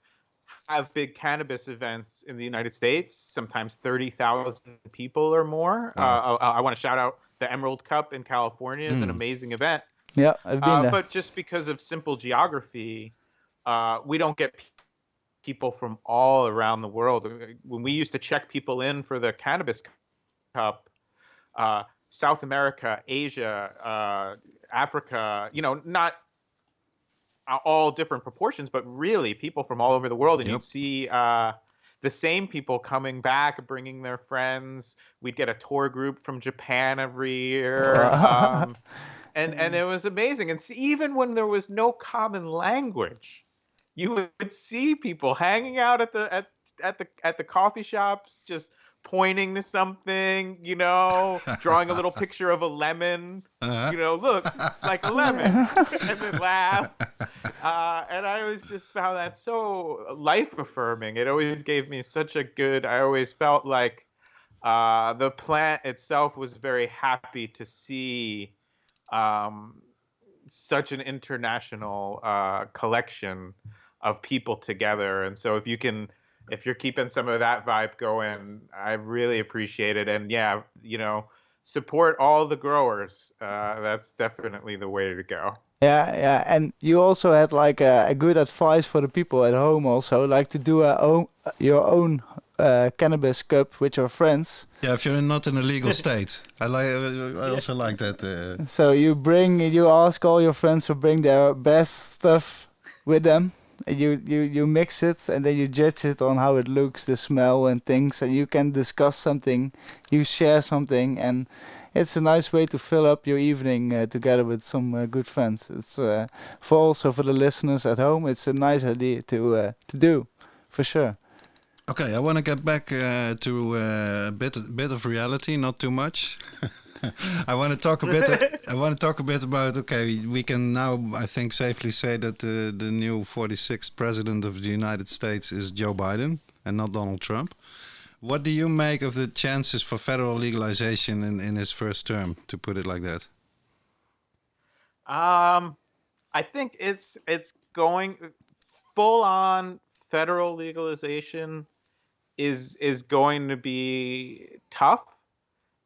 have big cannabis events in the United States, sometimes 30,000 people or more. Wow. I want to shout out the Emerald Cup in California is an amazing event. Yeah, I've been there. But just because of simple geography, we don't get people from all around the world. When we used to check people in for the Cannabis Cup, South America, Asia, Africa, not all different proportions, but really people from all over the world. And you'd see the same people coming back, bringing their friends. We'd get a tour group from Japan every year. And it was amazing. And even when there was no common language, you would see people hanging out at the coffee shops, just pointing to something, drawing a little picture of a lemon, look, it's like a lemon, and then laugh. And I always just found that so life affirming. It always gave me such a good. I always felt like the plant itself was very happy to see such an international collection of people together. And so if you're keeping some of that vibe going, I really appreciate it. And yeah, support all the growers. That's definitely the way to go. Yeah, and you also had like a good advice for the people at home also, like to do your own cannabis cup with your friends. Yeah, if you're not in a legal state. I also like that. So you ask all your friends to bring their best stuff with them. And you mix it and then you judge it on how it looks, the smell and things, and you can discuss something, you share something, and it's a nice way to fill up your evening together with some good friends. It's for the listeners at home, it's a nice idea to do, for sure. Okay, I want to get back to a bit of reality, not too much. I want to talk a bit. I want to talk a bit about. Okay, we can now, I think, safely say that the new 46th president of the United States is Joe Biden and not Donald Trump. What do you make of the chances for federal legalization in his first term? To put it like that. I think it's going full on federal legalization is going to be tough.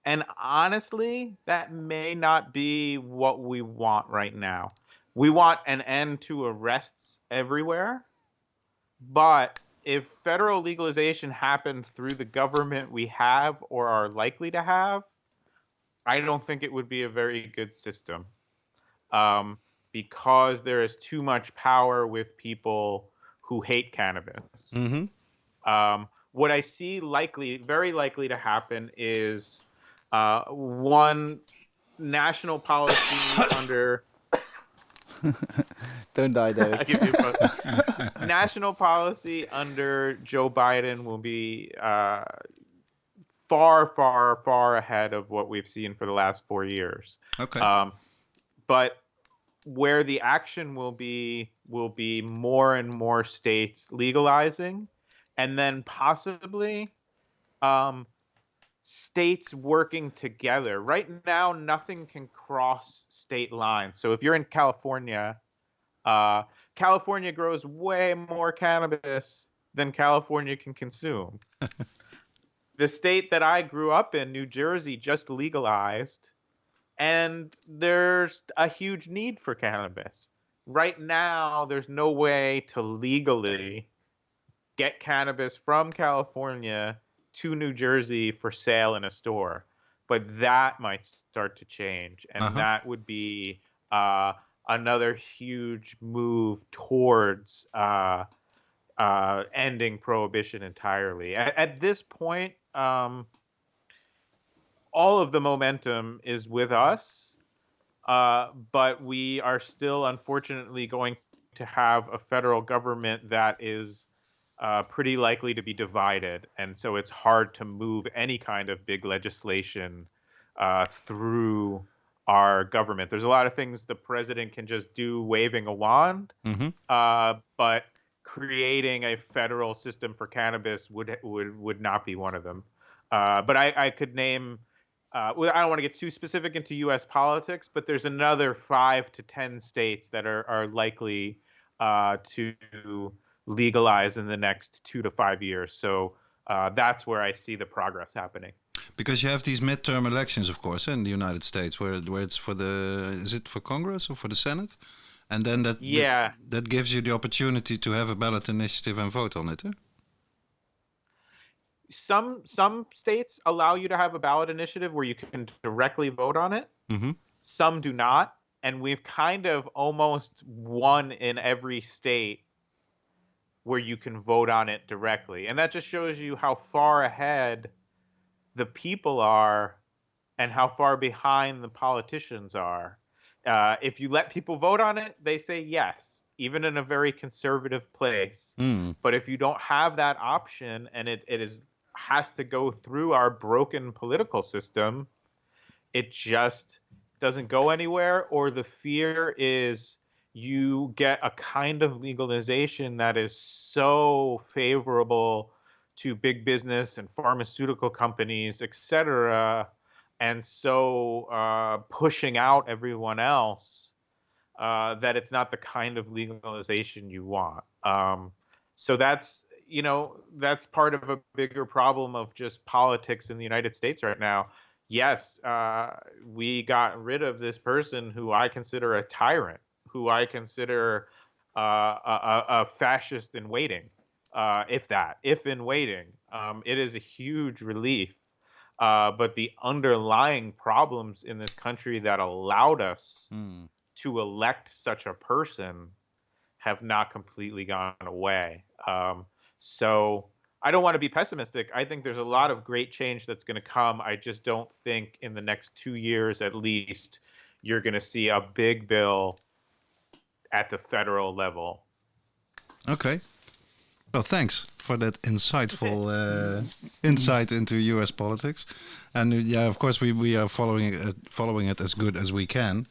And honestly, that may not be what we want right now. We want an end to arrests everywhere. But if federal legalization happened through the government we have or are likely to have, I don't think it would be a very good system. Because there is too much power with people who hate cannabis. Mm-hmm. What I see very likely to happen is one national policy under. Don't die, Derrick. National policy under Joe Biden will be far, far, far ahead of what we've seen for the last 4 years. Okay. But where the action will be more and more states legalizing, and then possibly states working together. Right now, nothing can cross state lines. So if you're in California, uh, California grows way more cannabis than California can consume. The state that I grew up in, New Jersey, just legalized, and there's a huge need for cannabis. Right now, there's no way to legally get cannabis from California to New Jersey for sale in a store. But that might start to change, and that would be another huge move towards ending prohibition entirely. At this point, all of the momentum is with us, but we are still unfortunately going to have a federal government that is pretty likely to be divided. And so it's hard to move any kind of big legislation through our government. There's a lot of things the president can just do waving a wand, but creating a federal system for cannabis would not be one of them. But I could name, well, I don't want to get too specific into U.S. politics, but there's another 5 to 10 states that are likely to legalize in the next 2 to 5 years. So that's where I see the progress happening. Because you have these midterm elections, of course, in the United States, where it's for is it for Congress or for the Senate? And then that gives you the opportunity to have a ballot initiative and vote on it, eh? Some states allow you to have a ballot initiative where you can directly vote on it. Some do not. And we've kind of almost won in every state where you can vote on it directly. And that just shows you how far ahead the people are and how far behind the politicians are. If you let people vote on it, they say yes, even in a very conservative place. But if you don't have that option and it has to go through our broken political system, it just doesn't go anywhere. Or the fear is you get a kind of legalization that is so favorable to big business and pharmaceutical companies, etc., and so pushing out everyone else that it's not the kind of legalization you want. So that's part of a bigger problem of just politics in the United States right now. Yes, we got rid of this person who I consider a tyrant, who I consider a fascist in waiting, if in waiting. It is a huge relief. But the underlying problems in this country that allowed us to elect such a person have not completely gone away. So I don't want to be pessimistic. I think there's a lot of great change that's going to come. I just don't think in the next 2 years at least you're going to see a big bill at the federal level. Okay. Well, thanks for that insightful insight into U.S. politics. And yeah, of course, we are following it as good as we can.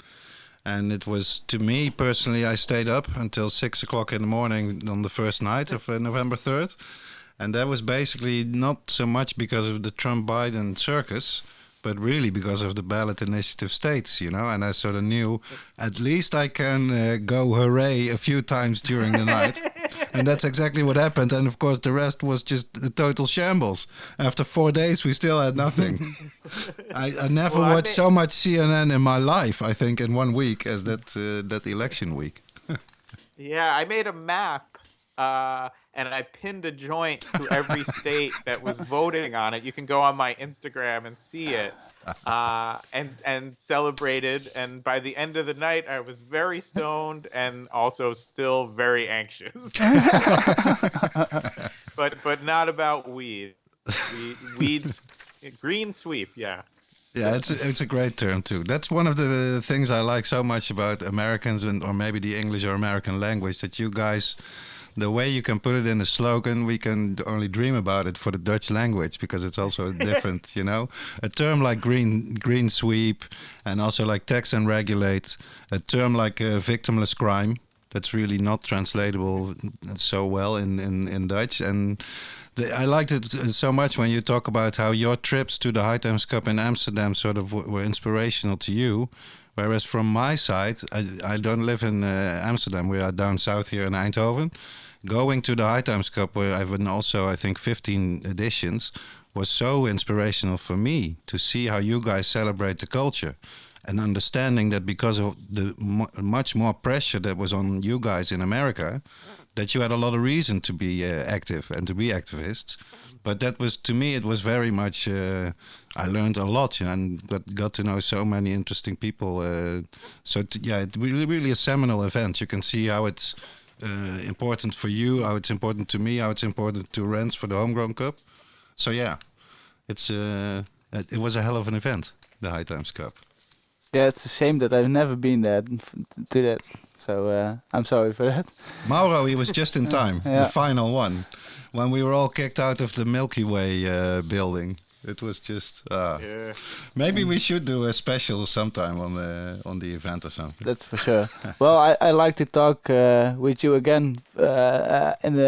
And it was, to me personally, I stayed up until 6 o'clock in the morning on the first night of November 3rd. And that was basically not so much because of the Trump-Biden circus, but really because of the ballot initiative states, And I sort of knew at least I can go hooray a few times during the night. And that's exactly what happened. And of course, the rest was just a total shambles. After 4 days, we still had nothing. I never watched so much CNN in my life, I think, in 1 week as that election week. Yeah, I made a map and I pinned a joint to every state that was voting on it. You can go on my Instagram and see it, and celebrated. And by the end of the night, I was very stoned and also still very anxious. but not about weed. Weeds, green sweep, yeah. Yeah, it's a great term too. That's one of the things I like so much about Americans or maybe the English or American language, that you guys, the way you can put it in a slogan, we can only dream about it for the Dutch language, because it's also different, A term like green sweep, and also like tax and regulate, a term like victimless crime, that's really not translatable so well in Dutch. And I liked it so much when you talk about how your trips to the HighTeaPotcast Cup in Amsterdam sort of were inspirational to you. Whereas from my side, I don't live in Amsterdam. We are down south here in Eindhoven. Going to the HighTeaPotcast Cup, where I've been also, I think, 15 editions, was so inspirational for me to see how you guys celebrate the culture. And understanding that because of the much more pressure that was on you guys in America, that you had a lot of reason to be active and to be activists. But that was, to me, it was very much, I learned a lot, and got to know so many interesting people. It really a seminal event. You can see how it's important for you, how it's important to me, how it's important to Rens for the Homegrown Cup. So yeah, it was a hell of an event, the HighTeaPotcast Cup. Yeah, it's a shame that I've never been there to that. So I'm sorry for that. Mauro, he was just in time, Yeah. the final one, when we were all kicked out of the Milky Way building. It was just maybe we should do a special sometime on the event or something. That's for sure. Well, I like to talk with you again in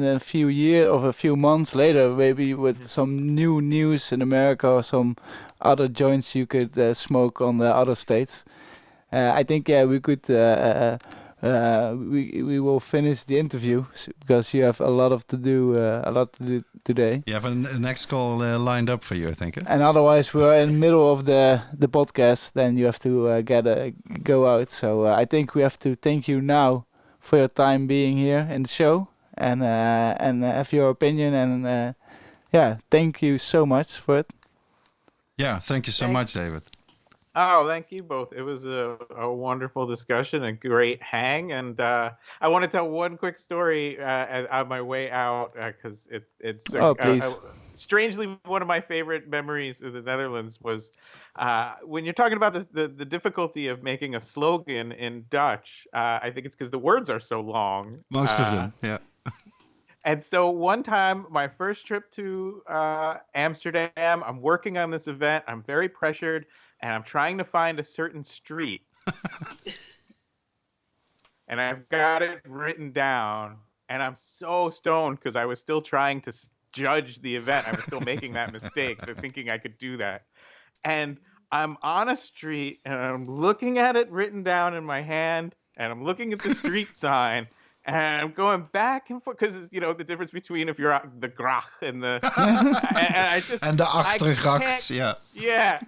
a few years or a few months later, maybe with some new news in America or some other joints you could smoke on the other states. I think we could. We will finish the interview because you have a lot to do today. You have a next call lined up for you, I think. And otherwise, we're in the middle of the podcast. Then you have to go out. So I think we have to thank you now for your time being here in the show and have your opinion. And thank you so much for it. Yeah, thank you so much, David. Oh, thank you both. It was a wonderful discussion, a great hang, and I want to tell one quick story on my way out because it's please. Strangely one of my favorite memories of the Netherlands was when you're talking about the difficulty of making a slogan in Dutch. I think it's because the words are so long. Most of them, yeah. And so one time, my first trip to Amsterdam, I'm working on this event. I'm very pressured. And I'm trying to find a certain street. And I've got it written down. And I'm so stoned because I was still trying to judge the event. I was still making that mistake, thinking I could do that. And I'm on a street, and I'm looking at it written down in my hand, and I'm looking at the street sign, and I'm going back and forth because it's, the difference between if you're the grach and the and the achtergracht, yeah. Yeah.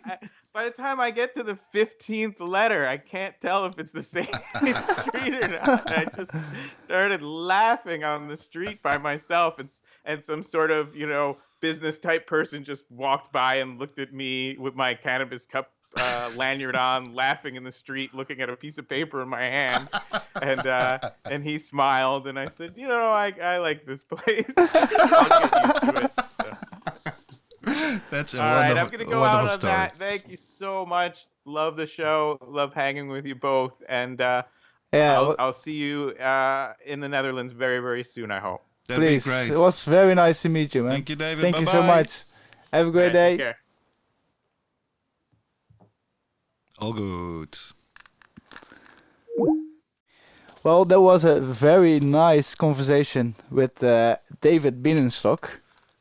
By the time I get to the 15th letter, I can't tell if it's the same street or not. I just started laughing on the street by myself, and some sort of, business type person just walked by and looked at me with my cannabis cup lanyard on, laughing in the street, looking at a piece of paper in my hand, and he smiled, and I said, I like this place. I'll get used to it. So. That's all right. I'm gonna go out on that. Thank you so much. Love the show. Love hanging with you both. And I'll see you in the Netherlands very, very soon. I hope. That'd Please. be great. It was very nice to meet you, man. Thank you, David. Thank you Bye-bye. so much. Have a great day. Take care. All good. Well, that was a very nice conversation with David Bienenstock.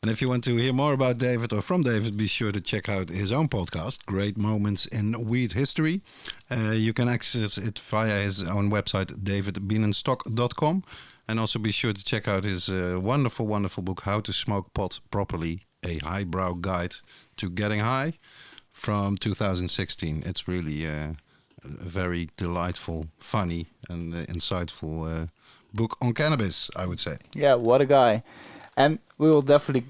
And if you want to hear more about David or from David, be sure to check out his own podcast, Great Moments in Weed History. You can access it via his own website, davidbienenstock.com. And also be sure to check out his wonderful, wonderful book, How to Smoke Pot Properly, a Highbrow Guide to Getting High, from 2016. It's really a very delightful, funny and insightful book on cannabis, I would say. Yeah, what a guy. And we will definitely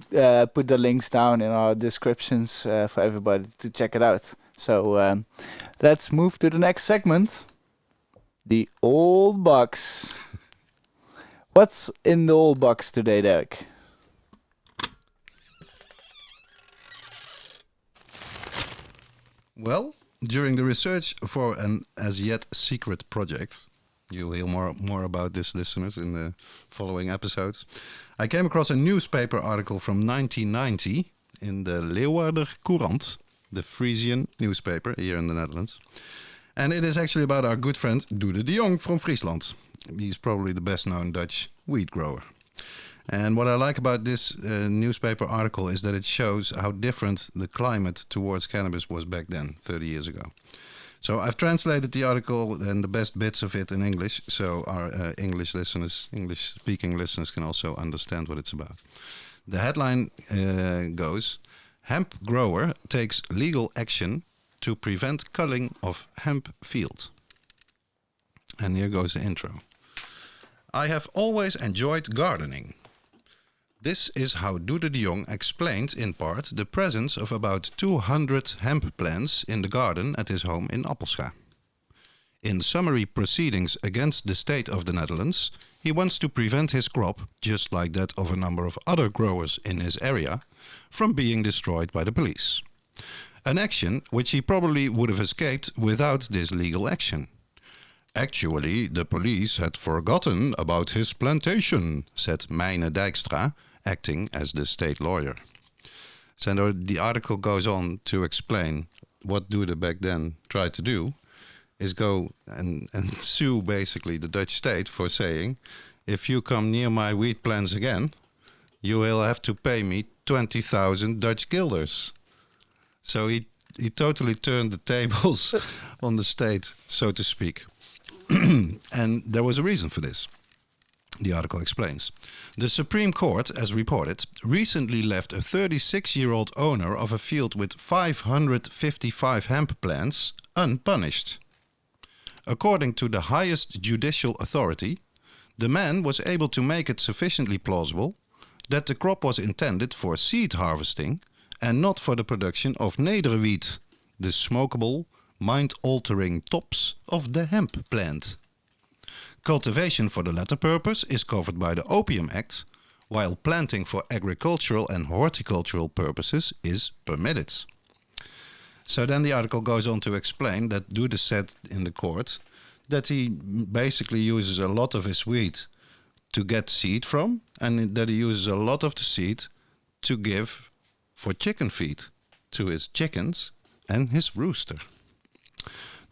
put the links down in our descriptions for everybody to check it out. So let's move to the next segment. The old box. What's in the old box today, Derrick? Well, during the research for an as yet secret project, you'll hear more about this, listeners, in the following episodes, I came across a newspaper article from 1990 in the Leeuwarder Courant, the Frisian newspaper here in the Netherlands. And it is actually about our good friend Doede de Jong from Friesland. He's probably the best known Dutch weed grower. And what I like about this newspaper article is that it shows how different the climate towards cannabis was back then, 30 years ago. So I've translated the article and the best bits of it in English, so our English-speaking listeners can also understand what it's about. The headline goes, hemp grower takes legal action to prevent culling of hemp field. And here goes the intro. I have always enjoyed gardening. This is how Doede de Jong explained in part the presence of about 200 hemp plants in the garden at his home in Appelscha. In summary proceedings against the state of the Netherlands, he wants to prevent his crop, just like that of a number of other growers in his area, from being destroyed by the police. An action which he probably would have escaped without this legal action. Actually, the police had forgotten about his plantation, said Mijne Dijkstra, acting as the state lawyer. So the article goes on to explain what Doede back then tried to do, is go and sue basically the Dutch state for saying, if you come near my wheat plants again, you will have to pay me 20,000 Dutch guilders. So he totally turned the tables on the state, so to speak. And there was a reason for this. The article explains. The Supreme Court, as reported, recently left a 36-year-old owner of a field with 555 hemp plants unpunished. According to the highest judicial authority, the man was able to make it sufficiently plausible that the crop was intended for seed harvesting and not for the production of nederwiet, the smokable, mind-altering tops of the hemp plant. Cultivation for the latter purpose is covered by the Opium Act, while planting for agricultural and horticultural purposes is permitted. So then the article goes on to explain that Doede said in the court that he basically uses a lot of his wheat to get seed from, and that he uses a lot of the seed to give for chicken feed to his chickens and his rooster.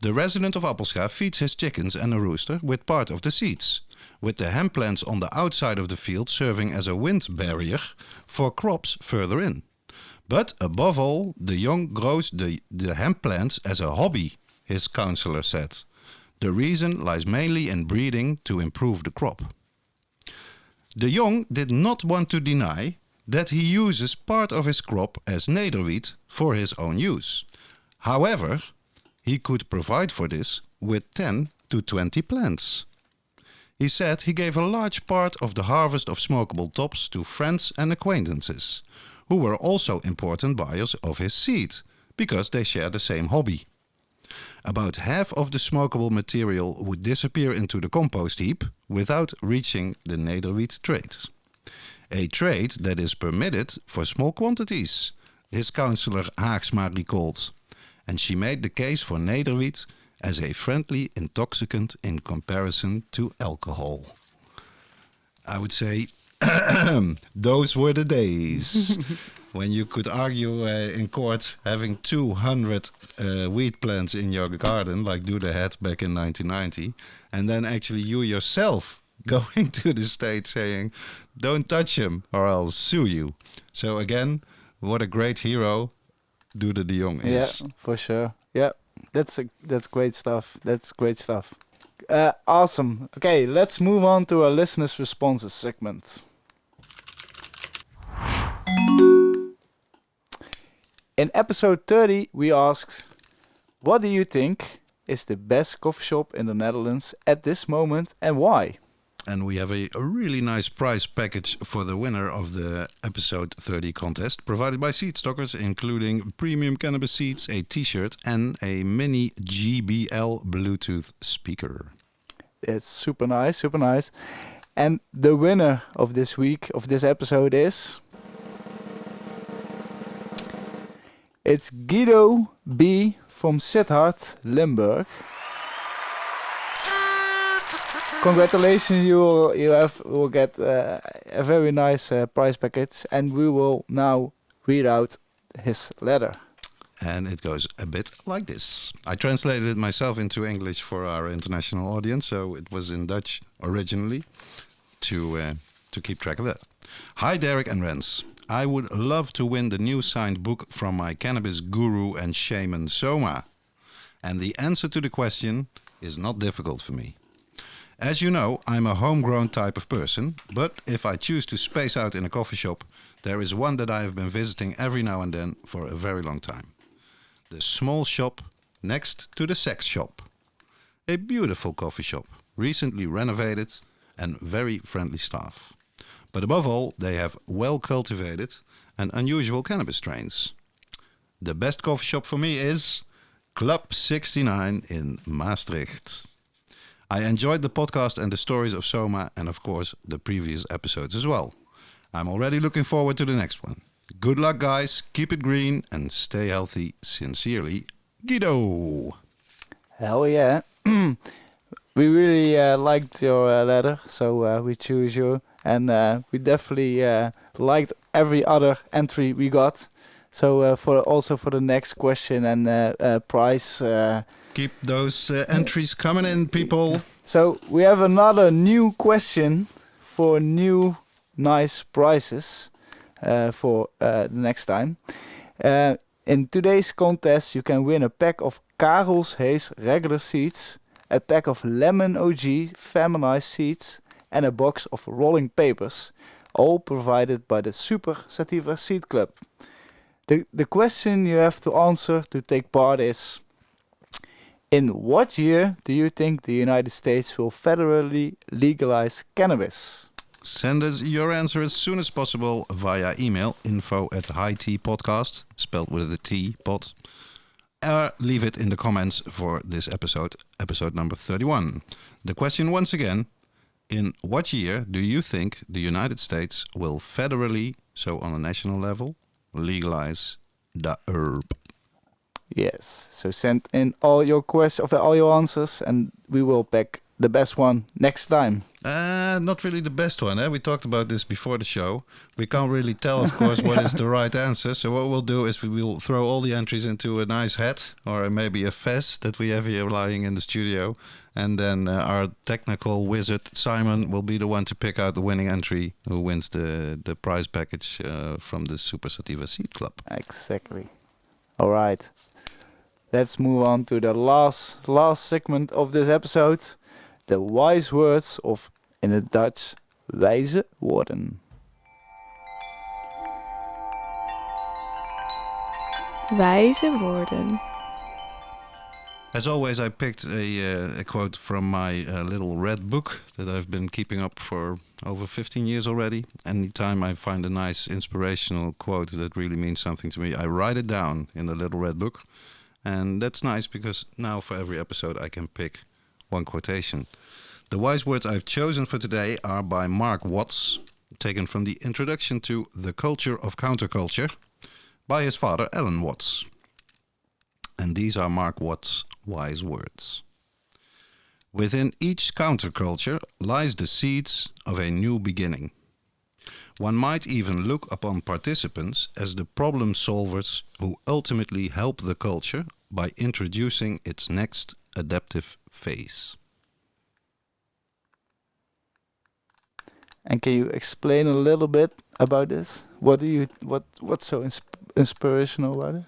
The resident of Appelscha feeds his chickens and a rooster with part of the seeds, with the hemp plants on the outside of the field serving as a wind barrier for crops further in. But above all, de Jong grows the hemp plants as a hobby, his councillor said. The reason lies mainly in breeding to improve the crop. De Jong did not want to deny that he uses part of his crop as nederwiet for his own use. However, he could provide for this with 10 to 20 plants. He said he gave a large part of the harvest of smokable tops to friends and acquaintances, who were also important buyers of his seed, because they share the same hobby. About half of the smokable material would disappear into the compost heap without reaching the nederwiet trade. A trade that is permitted for small quantities, his councillor Haagsma recalled. And she made the case for nederwiet as a friendly intoxicant in comparison to alcohol. I would say those were the days when you could argue in court having 200 wheat plants in your garden, like Doede had back in 1990, and then actually you yourself going to the state saying, don't touch him or I'll sue you. So again, what a great hero Doede de Jong is. Yeah, for sure. Yeah, that's great stuff. That's great stuff. Awesome. Okay, let's move on to our listeners' responses segment. In episode 30, we asked, what do you think is the best coffee shop in the Netherlands at this moment and why? And we have a really nice prize package for the winner of the episode 30 contest, provided by Seed Stockers, including premium cannabis seeds, a t-shirt and a mini GBL Bluetooth speaker. It's super nice, super nice. And the winner of this week, of this episode is... It's Guido B. from Sittard, Limburg. Congratulations, you will get a very nice prize package, and we will now read out his letter. And it goes a bit like this. I translated it myself into English for our international audience, so it was in Dutch originally to to keep track of that. Hi, Derrick and Rens. I would love to win the new signed book from my cannabis guru and shaman Soma. And the answer to the question is not difficult for me. As you know, I'm a homegrown type of person, but if I choose to space out in a coffee shop, there is one that I have been visiting every now and then for a very long time. The small shop next to the sex shop. A beautiful coffee shop, recently renovated and very friendly staff. But above all, they have well cultivated and unusual cannabis strains. The best coffee shop for me is Club 69 in Maastricht. I enjoyed the podcast and the stories of Soma and of course the previous episodes as well. I'm already looking forward to the next one. Good luck guys, keep it green and stay healthy. Sincerely, Guido. Hell yeah. We really liked your letter, so we choose you. And we definitely liked every other entry we got. So for the next question and prize. Keep those entries coming in, people. So we have another new question for new nice prizes for the next time. In today's contest, you can win a pack of Karel's Hayes regular seeds, a pack of Lemon OG feminized seeds, and a box of rolling papers, all provided by the Super Sativa Seed Club. The question you have to answer to take part is: in what year do you think the United States will federally legalize cannabis? Send us your answer as soon as possible via email info@HighTeaPotcast, spelled with a T, pot. Or leave it in the comments for this episode number 31. The question once again: in what year do you think the United States will federally, so on a national level, legalize the herb? Yes, so send in all your questions, all your answers, and we will pick the best one next time. Not really the best one. We talked about this before the show. We can't really tell, of course, what is the right answer. So what we'll do is we will throw all the entries into a nice hat or maybe a fez that we have here lying in the studio. And then our technical wizard, Simon, will be the one to pick out the winning entry who wins the prize package from the Super Sativa Seed Club. Exactly. All right. Let's move on to the last segment of this episode. The wise words of, in het Dutch, wijze woorden. Wijze woorden. As always, I picked a quote from my little red book that I've been keeping up for over 15 years already. Anytime I find a nice inspirational quote that really means something to me, I write it down in the little red book. And that's nice because now for every episode I can pick one quotation. The wise words I've chosen for today are by Mark Watts, taken from the introduction to The Culture of Counterculture by his father Alan Watts. And these are Mark Watts' wise words. Within each counterculture lies the seeds of a new beginning. One might even look upon participants as the problem solvers who ultimately help the culture by introducing its next adaptive phase. And can you explain a little bit about this? What's so inspirational about it?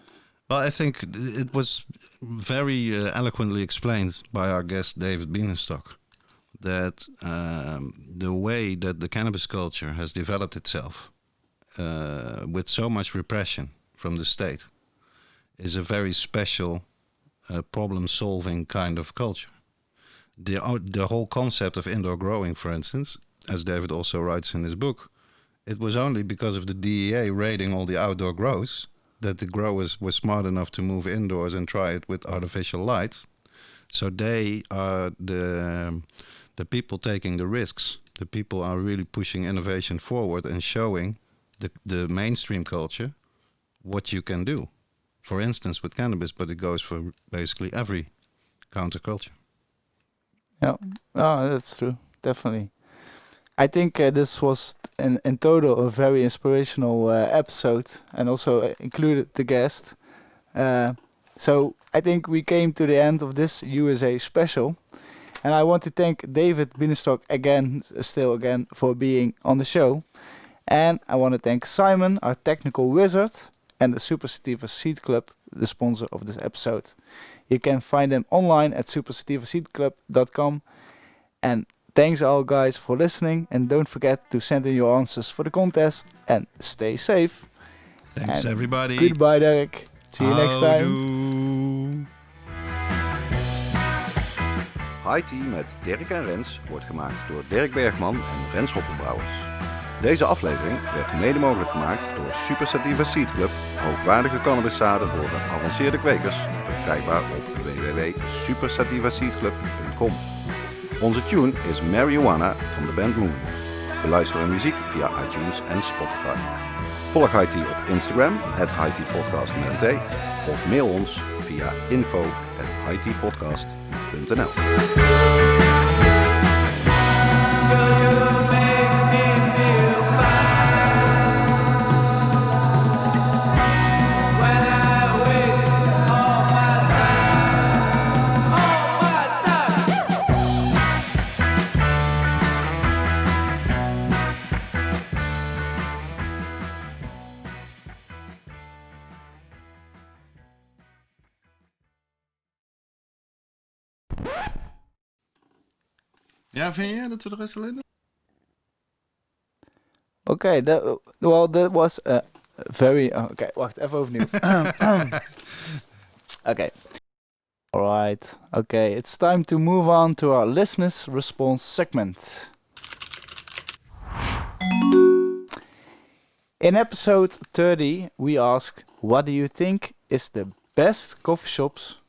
Well, I think it was very eloquently explained by our guest David Bienenstock that the way that the cannabis culture has developed itself with so much repression from the state is a very special problem-solving kind of culture. The whole concept of indoor growing, for instance, as David also writes in his book, it was only because of the DEA raiding all the outdoor grows that the growers were smart enough to move indoors and try it with artificial light. So they are the people taking the risks. The people are really pushing innovation forward and showing the mainstream culture what you can do. For instance, with cannabis, but it goes for basically every counterculture. Yeah, oh, that's true, definitely. I think this was in total a very inspirational episode, and also included the guest. So I think we came to the end of this USA special, And I want to thank David Bienenstock again for being on the show. And I want to thank Simon, our technical wizard, and the Super Sativa Seed Club, the sponsor of this episode. You can find them online at supersativaseedclub.com. And thanks all guys for listening. And don't forget to send in your answers for the contest. And stay safe. Thanks and everybody. Goodbye Derrick. See you next time. High Tea met Derrick en Rens wordt gemaakt door Derrick Bergman en Rens Hoppenbrouwers. Deze aflevering werd mede mogelijk gemaakt door Super Sativa Seed Club, hoogwaardige cannabiszaden voor geavanceerde kwekers, verkrijgbaar op www.supersativaseedclub.com. Onze tune is Marijuana van de band Moon. Beluister hun muziek via iTunes en Spotify. Volg High Tea op Instagram, @HighTeaPotcast met een T, of mail ons via info@HighTeaPotcast.nl. Ja, vind je dat we de rest alleen doen? Okay, that was a very... Okay, wacht, even overnieuw. Okay. Alright, okay, it's time to move on to our listeners' response segment. In episode 30, we ask, what do you think is the best coffee shops...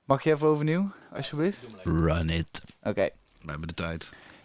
Mag je even overnieuw, alsjeblieft? Run it. Oké. We hebben de tijd.